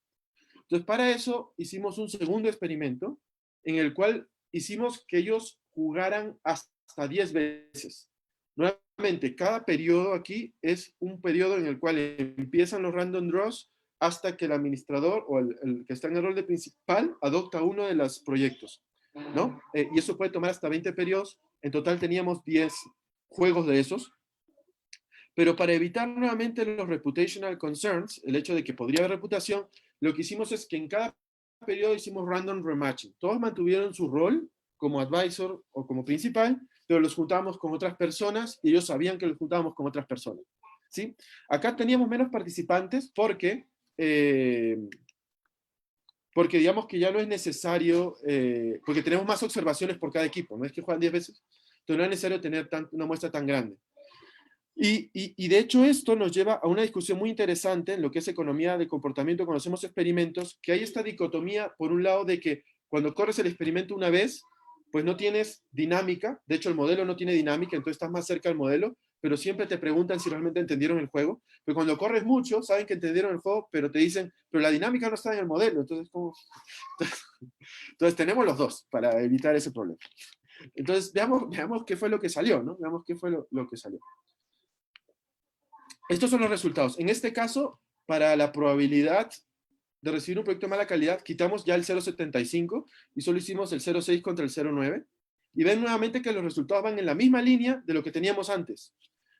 Entonces, para eso hicimos un segundo experimento en el cual hicimos que ellos jugaran hasta 10 veces. Nuevamente, cada periodo aquí es un periodo en el cual empiezan los random draws hasta que el administrador o el que está en el rol de principal adopta uno de los proyectos, ¿no? Y eso puede tomar hasta 20 periodos. En total teníamos 10 juegos de esos. Pero para evitar nuevamente los reputational concerns, el hecho de que podría haber reputación, lo que hicimos es que en cada periodo hicimos random rematching. Todos mantuvieron su rol como advisor o como principal, pero los juntábamos con otras personas y ellos sabían que los juntábamos con otras personas, ¿sí? Acá teníamos menos participantes porque digamos que ya no es necesario, porque tenemos más observaciones por cada equipo, no es que juegan 10 veces, entonces no es necesario tener una muestra tan grande. Y de hecho esto nos lleva a una discusión muy interesante en lo que es economía de comportamiento cuando hacemos experimentos, que hay esta dicotomía, por un lado, de que cuando corres el experimento una vez, pues no tienes dinámica, de hecho el modelo no tiene dinámica, entonces estás más cerca del modelo, pero siempre te preguntan si realmente entendieron el juego, pero cuando corres mucho, saben que entendieron el juego, pero te dicen, pero la dinámica no está en el modelo, entonces, ¿cómo? Entonces tenemos los dos para evitar ese problema. Entonces veamos qué fue lo que salió, ¿no? Veamos qué fue lo que salió. Estos son los resultados. En este caso, para la probabilidad de recibir un proyecto de mala calidad, quitamos ya el 0.75 y solo hicimos el 0.6 contra el 0.9. Y ven nuevamente que los resultados van en la misma línea de lo que teníamos antes.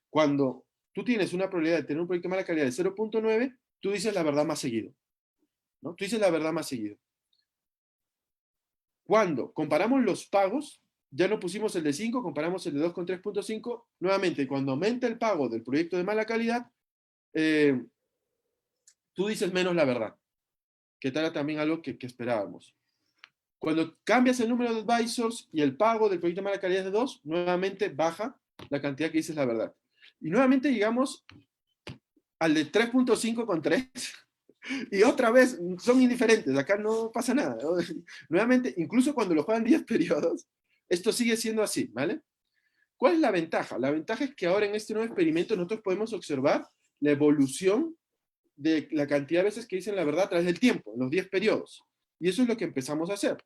Cuando tú tienes una probabilidad de tener un proyecto de mala calidad de 0.9, tú dices la verdad más seguido, ¿no? Tú dices la verdad más seguido. Cuando comparamos los pagos, ya no pusimos el de 5, comparamos el de 2 con 3.5. Nuevamente, cuando aumenta el pago del proyecto de mala calidad, tú dices menos la verdad, que era también algo que esperábamos. Cuando cambias el número de advisors y el pago del proyecto de mala calidad es de 2, nuevamente baja la cantidad que dices la verdad. Y nuevamente llegamos al de 3.5 con 3. Y otra vez son indiferentes, acá no pasa nada, ¿no? Nuevamente, incluso cuando lo juegan 10 periodos, esto sigue siendo así, ¿vale? ¿Cuál es la ventaja? La ventaja es que ahora en este nuevo experimento nosotros podemos observar la evolución de la cantidad de veces que dicen la verdad a través del tiempo, en los 10 periodos. Y eso es lo que empezamos a hacer.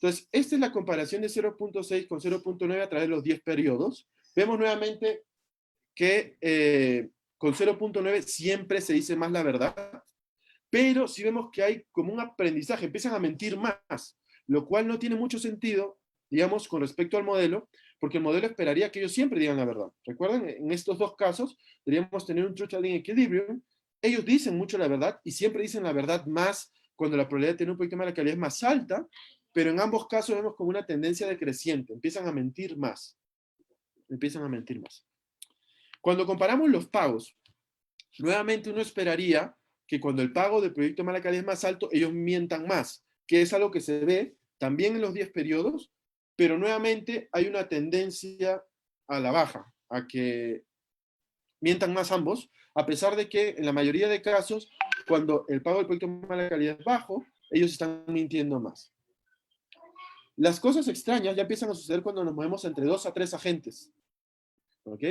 Entonces, esta es la comparación de 0.6 con 0.9 a través de los 10 periodos. Vemos nuevamente que con 0.9 siempre se dice más la verdad, pero si vemos que hay como un aprendizaje, empiezan a mentir más, lo cual no tiene mucho sentido, digamos, con respecto al modelo, porque el modelo esperaría que ellos siempre digan la verdad. ¿Recuerdan? En estos dos casos, deberíamos tener un truth-telling equilibrium. Ellos dicen mucho la verdad y siempre dicen la verdad más cuando la probabilidad de tener un poquito más la calidad es más alta, pero en ambos casos vemos como una tendencia decreciente. Empiezan a mentir más. Empiezan a mentir más. Cuando comparamos los pagos, nuevamente uno esperaría que cuando el pago del proyecto de mala calidad es más alto, ellos mientan más, que es algo que se ve también en los 10 periodos, pero nuevamente hay una tendencia a la baja, a que mientan más ambos, a pesar de que en la mayoría de casos, cuando el pago del proyecto de mala calidad es bajo, ellos están mintiendo más. Las cosas extrañas ya empiezan a suceder cuando nos movemos entre 2 a 3 agentes. ¿Ok?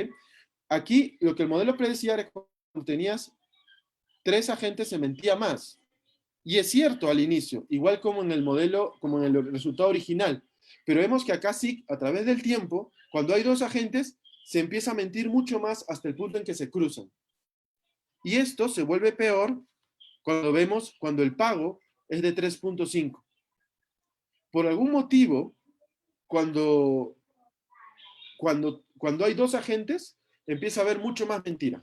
Aquí lo que el modelo predecía era que cuando tenías 3 agentes se mentía más. Y es cierto al inicio, igual como en el modelo, como en el resultado original. Pero vemos que acá sí, a través del tiempo, cuando hay 2 agentes, se empieza a mentir mucho más hasta el punto en que se cruzan. Y esto se vuelve peor cuando el pago es de 3.5. Por algún motivo, cuando hay 2 agentes, empieza a haber mucho más mentira.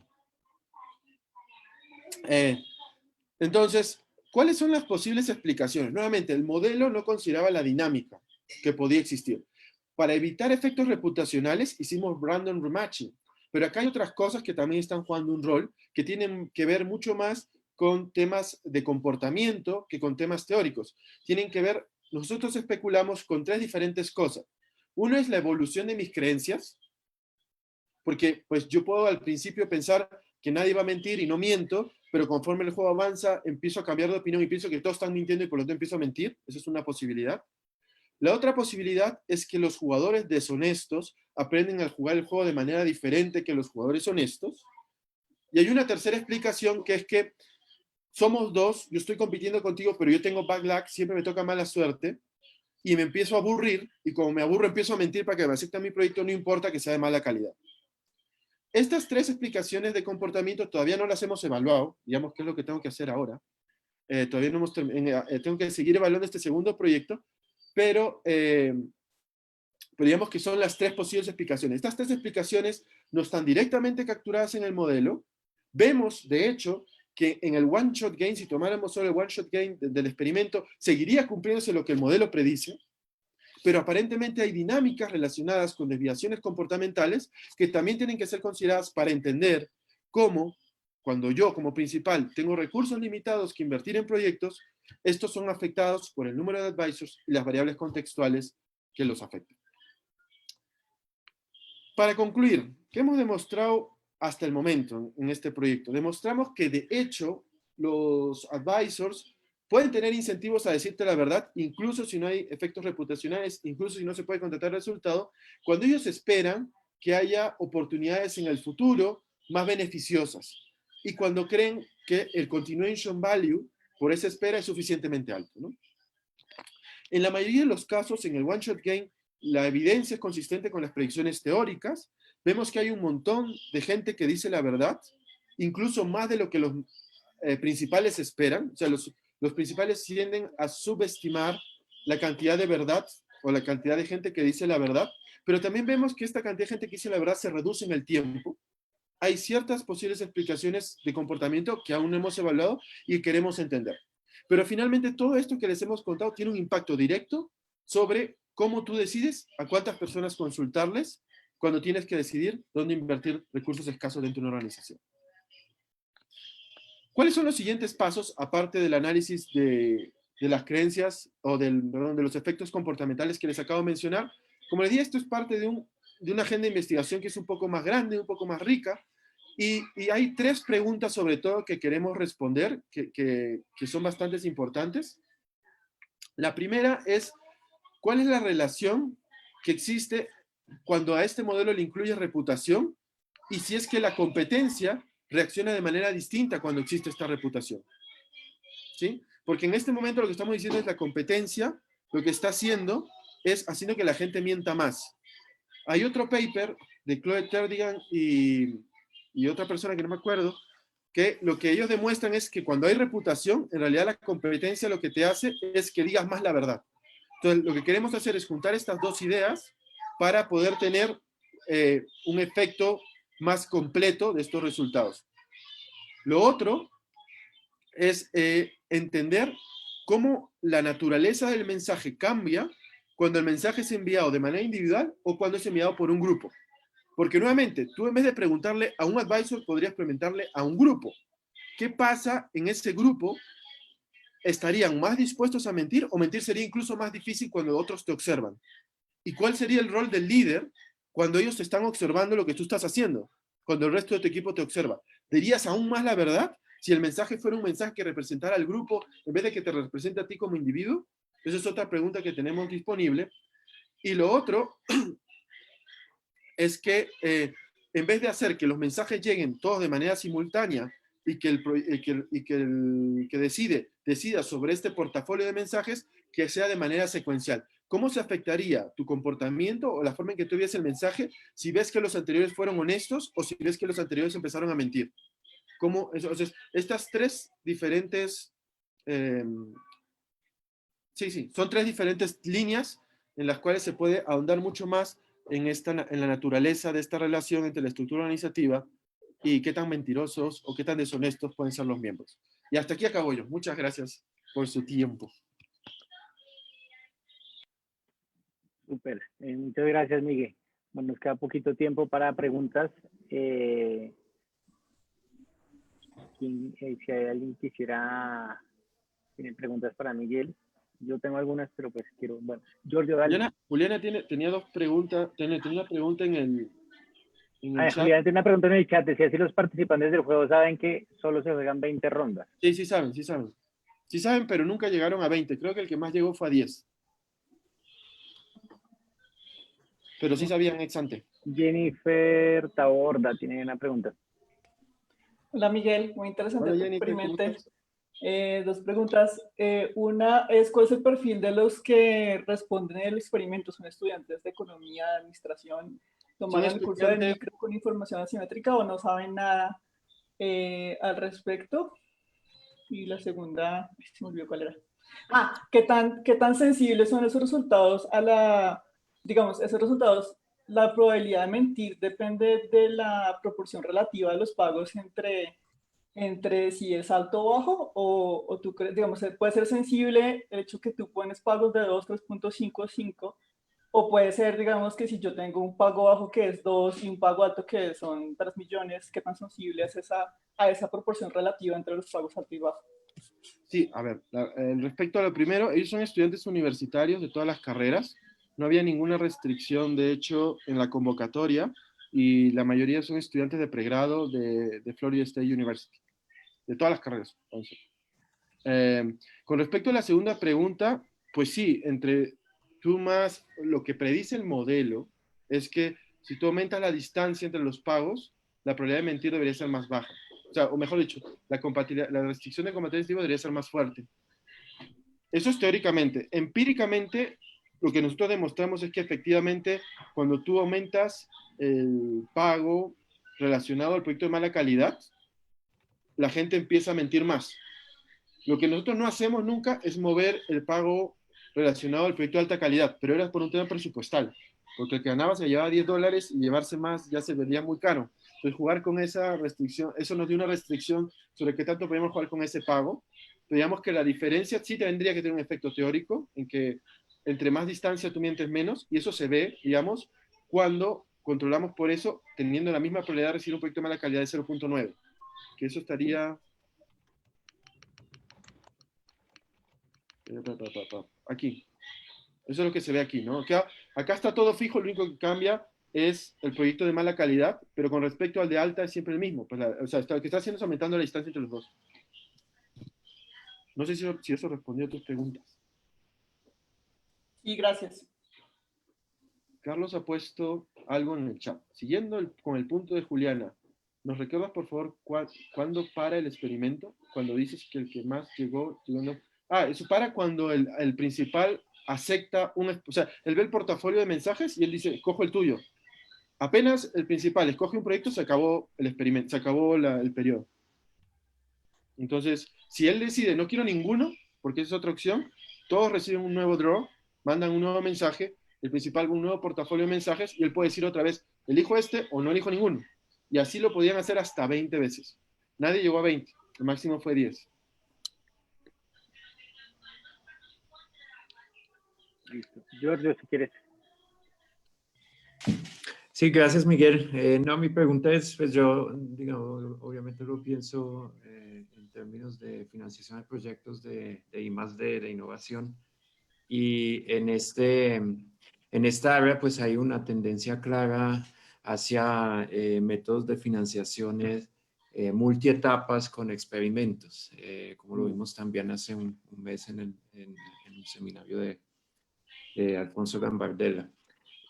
Entonces, ¿cuáles son las posibles explicaciones? Nuevamente, el modelo no consideraba la dinámica que podía existir. Para evitar efectos reputacionales, hicimos random rematching. Pero acá hay otras cosas que también están jugando un rol, que tienen que ver mucho más con temas de comportamiento que con temas teóricos. Tienen que ver, nosotros especulamos con 3 diferentes cosas. Uno es la evolución de mis creencias, porque pues yo puedo al principio pensar que nadie va a mentir y no miento, pero conforme el juego avanza empiezo a cambiar de opinión y pienso que todos están mintiendo y por lo tanto empiezo a mentir. Esa es una posibilidad. La otra posibilidad es que los jugadores deshonestos aprenden a jugar el juego de manera diferente que los jugadores honestos. Y hay una tercera explicación que es que somos 2, yo estoy compitiendo contigo, pero yo tengo bad luck, siempre me toca mala suerte y me empiezo a aburrir y como me aburro empiezo a mentir para que me acepten mi proyecto, no importa que sea de mala calidad. Estas 3 explicaciones de comportamiento todavía no las hemos evaluado, digamos que es lo que tengo que hacer ahora. Todavía no hemos tengo que seguir evaluando este segundo proyecto, pero digamos que son las 3 posibles explicaciones. Estas 3 explicaciones no están directamente capturadas en el modelo. Vemos, de hecho, que en el one-shot gain, si tomáramos solo el one-shot gain del experimento, seguiría cumpliéndose lo que el modelo predice, pero aparentemente hay dinámicas relacionadas con desviaciones comportamentales que también tienen que ser consideradas para entender cómo, cuando yo como principal tengo recursos limitados que invertir en proyectos, estos son afectados por el número de advisors y las variables contextuales que los afectan. Para concluir, ¿qué hemos demostrado hasta el momento en este proyecto? Demostramos que de hecho los advisors pueden tener incentivos a decirte la verdad, incluso si no hay efectos reputacionales, incluso si no se puede contratar resultado, cuando ellos esperan que haya oportunidades en el futuro más beneficiosas y cuando creen que el continuation value por esa espera es suficientemente alto, ¿no? En la mayoría de los casos, en el one-shot gain, la evidencia es consistente con las predicciones teóricas. Vemos que hay un montón de gente que dice la verdad, incluso más de lo que los principales esperan. O sea, los principales tienden a subestimar la cantidad de verdad o la cantidad de gente que dice la verdad, pero también vemos que esta cantidad de gente que dice la verdad se reduce en el tiempo. Hay ciertas posibles explicaciones de comportamiento que aún no hemos evaluado y queremos entender. Pero finalmente todo esto que les hemos contado tiene un impacto directo sobre cómo tú decides a cuántas personas consultarles cuando tienes que decidir dónde invertir recursos escasos dentro de una organización. ¿Cuáles son los siguientes pasos, aparte del análisis de las creencias o de los efectos comportamentales que les acabo de mencionar? Como les dije, esto es parte de una agenda de investigación que es un poco más grande, un poco más rica, y hay 3 preguntas sobre todo que queremos responder, que son bastante importantes. La primera es, ¿cuál es la relación que existe cuando a este modelo le incluye reputación? Y si es que la competencia reacciona de manera distinta cuando existe esta reputación. ¿Sí? Porque en este momento lo que estamos diciendo es la competencia lo que está haciendo es haciendo que la gente mienta más. Hay otro paper de Chloe Terdigan y otra persona que no me acuerdo, que lo que ellos demuestran es que cuando hay reputación, en realidad la competencia lo que te hace es que digas más la verdad. Entonces, lo que queremos hacer es juntar estas dos ideas para poder tener un efecto más completo de estos resultados. Lo otro es entender cómo la naturaleza del mensaje cambia cuando el mensaje es enviado de manera individual o cuando es enviado por un grupo. Porque nuevamente, tú en vez de preguntarle a un advisor, podrías preguntarle a un grupo. ¿Qué pasa en ese grupo? ¿Estarían más dispuestos a mentir o mentir sería incluso más difícil cuando otros te observan? ¿Y cuál sería el rol del líder cuando ellos te están observando lo que tú estás haciendo? Cuando el resto de tu equipo te observa. ¿Dirías aún más la verdad si el mensaje fuera un mensaje que representara al grupo en vez de que te represente a ti como individuo? Esa es otra pregunta que tenemos disponible. Y lo otro es que en vez de hacer que los mensajes lleguen todos de manera simultánea y que el que decida sobre este portafolio de mensajes, que sea de manera secuencial. ¿Cómo se afectaría tu comportamiento o la forma en que tú ves el mensaje si ves que los anteriores fueron honestos o si ves que los anteriores empezaron a mentir? Entonces, estas tres diferentes, son tres diferentes líneas en las cuales se puede ahondar mucho más en la naturaleza de esta relación entre la estructura organizativa y qué tan mentirosos o qué tan deshonestos pueden ser los miembros. Y hasta aquí acabo yo. Muchas gracias por su tiempo. Súper. Muchas gracias, Miguel. Bueno, nos queda poquito tiempo para preguntas. Si hay alguien que tiene preguntas para Miguel. Yo tengo algunas, pero pues quiero, bueno, Giorgio, dale. Juliana tenía dos preguntas, tenía una pregunta en el chat. Juliana tiene una pregunta en el chat, decía si los participantes del juego saben que solo se juegan 20 rondas. Sí saben. Sí saben, pero nunca llegaron a 20. Creo que el que más llegó fue a 10. Pero sí sabían ex ante. Jennifer Taborda tiene una pregunta. Hola Miguel, muy interesante Hola, tu Jennifer, experimento. Dos preguntas. Una es, ¿cuál es el perfil de los que responden el experimento? ¿Son estudiantes de economía, de administración? ¿Tomaron el curso de micro con información asimétrica o no saben nada al respecto? Y la segunda, se me olvidó cuál era. ¿Qué tan sensibles son esos resultados esos resultados? La probabilidad de mentir depende de la proporción relativa de los pagos entre si es alto o bajo, o tú crees, digamos, puede ser sensible el hecho que tú pones pagos de 2, 3.55, o puede ser, digamos, que si yo tengo un pago bajo que es 2 y un pago alto que son 3 millones, ¿qué tan sensible es a esa proporción relativa entre los pagos alto y bajo? Sí, a ver, respecto a lo primero, ellos son estudiantes universitarios de todas las carreras, no había ninguna restricción, de hecho, en la convocatoria, y la mayoría son estudiantes de pregrado de Florida State University, de todas las carreras. Entonces. Con respecto a la segunda pregunta, pues sí, lo que predice el modelo es que si tú aumentas la distancia entre los pagos, la probabilidad de mentir debería ser más baja. O mejor dicho, la restricción de compatibilidad debería ser más fuerte. Eso es teóricamente. Empíricamente, lo que nosotros demostramos es que efectivamente cuando tú aumentas el pago relacionado al proyecto de mala calidad, la gente empieza a mentir más. Lo que nosotros no hacemos nunca es mover el pago relacionado al proyecto de alta calidad, pero era por un tema presupuestal, porque el que ganaba se llevaba $10 y llevarse más ya se vendía muy caro. Entonces jugar con esa restricción, eso nos dio una restricción sobre qué tanto podíamos jugar con ese pago. Pero digamos que la diferencia sí tendría que tener un efecto teórico, en que entre más distancia tú mientes menos, y eso se ve, digamos, cuando controlamos por eso, teniendo la misma probabilidad de recibir un proyecto de mala calidad de 0.9, que eso estaría... Aquí. Eso es lo que se ve aquí, ¿no? Acá está todo fijo, lo único que cambia es el proyecto de mala calidad, pero con respecto al de alta es siempre el mismo. Pues lo que está haciendo es aumentando la distancia entre los dos. No sé si eso respondió a tus preguntas. Sí, gracias. Carlos ha puesto algo en el chat. Siguiendo con el punto de Juliana, ¿nos recuerdas, por favor, cuándo para el experimento? Cuando dices que el que más llegó... eso para cuando el principal acepta o sea, él ve el portafolio de mensajes y él dice, cojo el tuyo. Apenas el principal escoge un proyecto, se acabó el experimento, se acabó el periodo. Entonces, si él decide, no quiero ninguno, porque esa es otra opción, todos reciben un nuevo draw, mandan un nuevo mensaje, el principal un nuevo portafolio de mensajes, y él puede decir otra vez, elijo este o no elijo ninguno. Y así lo podían hacer hasta 20 veces. Nadie llegó a 20, el máximo fue 10. Listo. Giorgio, si quieres. Sí, gracias, Miguel. No, mi pregunta es, pues yo, digamos, obviamente lo pienso en términos de financiación de proyectos de I+D, de innovación. Y en esta área, pues hay una tendencia clara hacia métodos de financiaciones multietapas con experimentos, como lo vimos también hace un mes en un seminario de Alfonso Gambardella.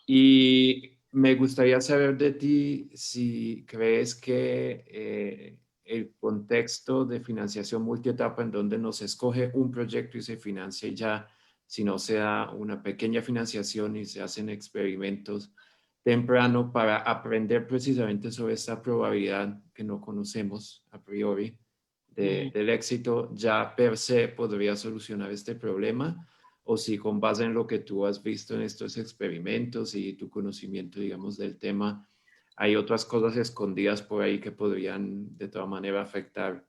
Y me gustaría saber de ti si crees que el contexto de financiación multietapa en donde no se escoge un proyecto y se financia y ya, si no se da una pequeña financiación y se hacen experimentos temprano para aprender precisamente sobre esta probabilidad que no conocemos a priori del éxito, ya per se podría solucionar este problema, o si con base en lo que tú has visto en estos experimentos y tu conocimiento, digamos, del tema, hay otras cosas escondidas por ahí que podrían de toda manera afectar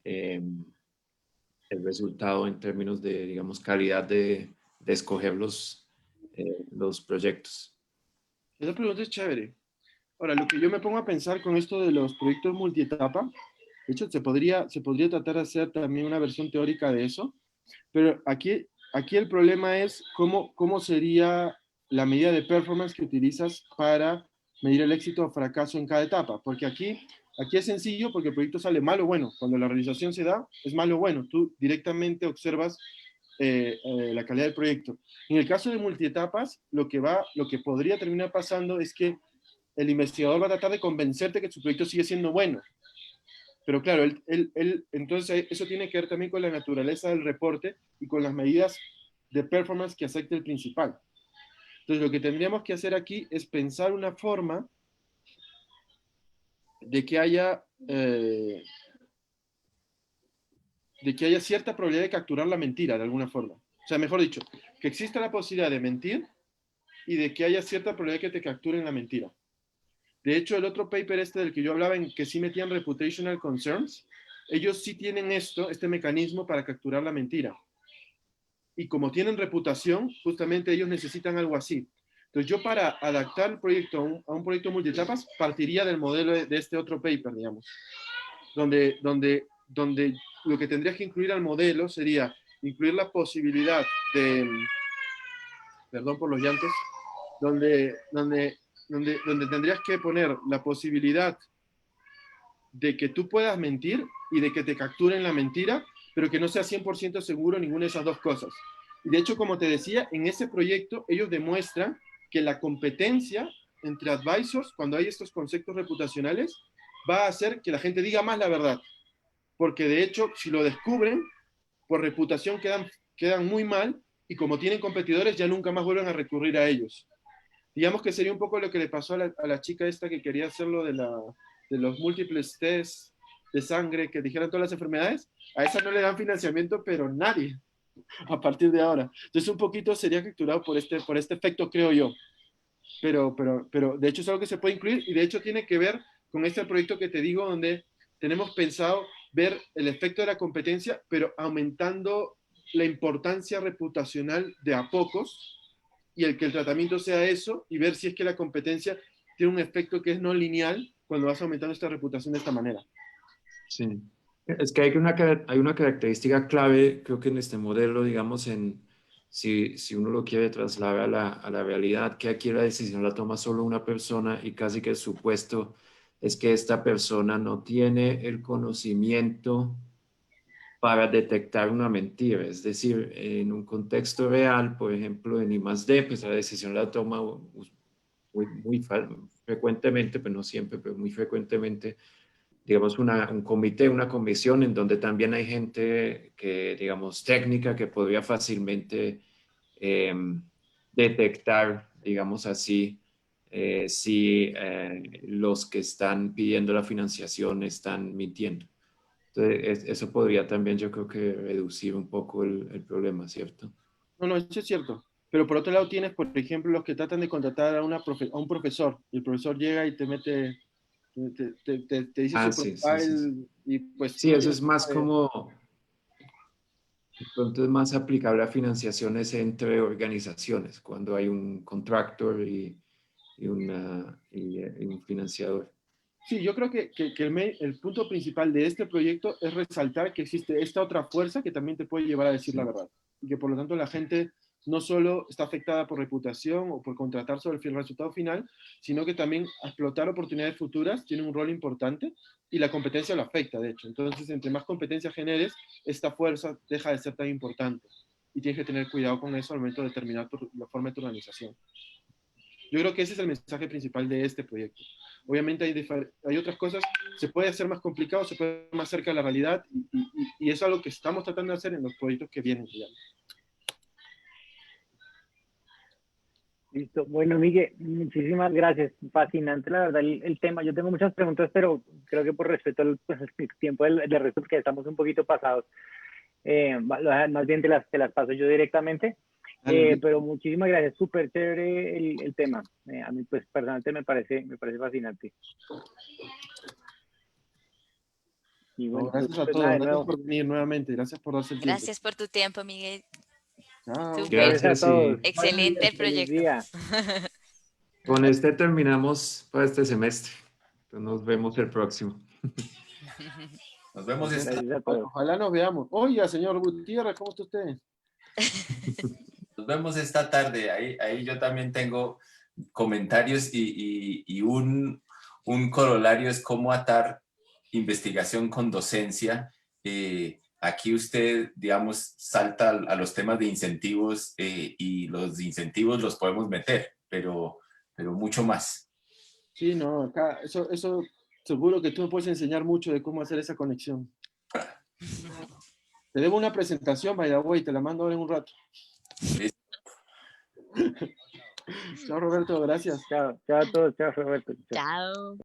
el resultado en términos de, digamos, calidad de escoger los proyectos. Esa pregunta es chévere. Ahora, lo que yo me pongo a pensar con esto de los proyectos multietapa, de hecho, se podría tratar de hacer también una versión teórica de eso, pero aquí el problema es cómo sería la medida de performance que utilizas para medir el éxito o fracaso en cada etapa, porque aquí es sencillo porque el proyecto sale malo o bueno. Cuando la realización se da, es malo o bueno. Tú directamente observas la calidad del proyecto. En el caso de multietapas, lo que podría terminar pasando es que el investigador va a tratar de convencerte que su proyecto sigue siendo bueno. Pero claro, entonces eso tiene que ver también con la naturaleza del reporte y con las medidas de performance que acepte el principal. Entonces lo que tendríamos que hacer aquí es pensar una forma de que haya cierta probabilidad de capturar la mentira de alguna forma. O sea, mejor dicho, que exista la posibilidad de mentir y de que haya cierta probabilidad de que te capturen la mentira. De hecho, el otro paper del que yo hablaba, en que sí metían reputational concerns, ellos sí tienen este mecanismo para capturar la mentira. Y como tienen reputación, justamente ellos necesitan algo así. Entonces yo, para adaptar el proyecto a un proyecto multietapas, partiría del modelo de este otro paper, digamos, donde lo que tendrías que incluir al modelo sería incluir la posibilidad de, perdón por los llantos, donde tendrías que poner la posibilidad de que tú puedas mentir y de que te capturen la mentira, pero que no sea 100% seguro ninguna de esas dos cosas. Y de hecho, como te decía, en ese proyecto ellos demuestran que la competencia entre advisors, cuando hay estos conceptos reputacionales, va a hacer que la gente diga más la verdad. Porque de hecho, si lo descubren, por reputación quedan muy mal, y como tienen competidores, ya nunca más vuelven a recurrir a ellos. Digamos que sería un poco lo que le pasó a la chica esta que quería hacerlo de los múltiples test de sangre que dijeran todas las enfermedades. A esa no le dan financiamiento, pero nadie, a partir de ahora. Entonces un poquito sería capturado por este efecto, creo yo. Pero de hecho es algo que se puede incluir, y de hecho tiene que ver con este proyecto que te digo, donde tenemos pensado ver el efecto de la competencia, pero aumentando la importancia reputacional de a pocos, y el que el tratamiento sea eso, y ver si es que la competencia tiene un efecto que es no lineal cuando vas aumentando esta reputación de esta manera. Sí. Es que hay una característica clave, creo que en este modelo, digamos, si uno lo quiere trasladar a la realidad, que aquí la decisión la toma solo una persona, y casi que el supuesto es que esta persona no tiene el conocimiento para detectar una mentira. Es decir, en un contexto real, por ejemplo, en I+D, pues la decisión la toma muy frecuentemente, pero no siempre, pero muy frecuentemente, digamos, un comité, una comisión en donde también hay gente que, digamos, técnica, que podría fácilmente detectar, digamos así, si los que están pidiendo la financiación están mintiendo. Entonces, eso podría también, yo creo que reducir un poco el problema, ¿cierto? No, eso es cierto. Pero por otro lado tienes, por ejemplo, los que tratan de contratar a un profesor. Y el profesor llega y te mete, te dice su Sí, profile sí, sí. y pues... Sí, no eso tienes es más forma de- como, de pronto es más aplicable a financiaciones entre organizaciones, cuando hay un contractor y un financiador. Sí, yo creo que el punto principal de este proyecto es resaltar que existe esta otra fuerza que también te puede llevar a decir Sí. la verdad. Y que por lo tanto la gente no solo está afectada por reputación o por contratar sobre el resultado final, sino que también explotar oportunidades futuras tiene un rol importante y la competencia lo afecta, de hecho. Entonces, entre más competencia generes, esta fuerza deja de ser tan importante. Y tienes que tener cuidado con eso al momento de determinar la forma de tu organización. Yo creo que ese es el mensaje principal de este proyecto. Obviamente hay otras cosas, se puede hacer más complicado, se puede ir más cerca de la realidad y eso es algo que estamos tratando de hacer en los proyectos que vienen. Digamos. Listo. Bueno, Miguel, muchísimas gracias. Fascinante, la verdad, el tema. Yo tengo muchas preguntas, pero creo que por respeto al pues, el tiempo del resto, porque estamos un poquito pasados, más bien te las paso yo directamente. Pero muchísimas gracias, súper chévere el tema. A mí, pues, personalmente me parece fascinante. Y bueno, No, gracias a pues todos, nada, de gracias nuevo. por venir nuevamente, gracias por darse el tiempo. Gracias por tu tiempo, Miguel. Chao. Súper. Gracias a todos. Excelente el Feliz proyecto. día. Con este terminamos para este semestre. Entonces nos vemos el próximo. Nos vemos esta Gracias a todos. Ojalá nos veamos. Oiga, señor Gutiérrez, ¿cómo está usted? Nos vemos esta tarde. Ahí yo también tengo comentarios y un corolario es cómo atar investigación con docencia. Aquí usted, digamos, salta a los temas de incentivos y los incentivos los podemos meter, pero mucho más. Sí, no, acá, eso seguro que tú me puedes enseñar mucho de cómo hacer esa conexión. Te debo una presentación, by the way, te la mando ahora en un rato. Listo. Chao, Roberto, gracias. Chao a todos. Chao, Roberto. Chao.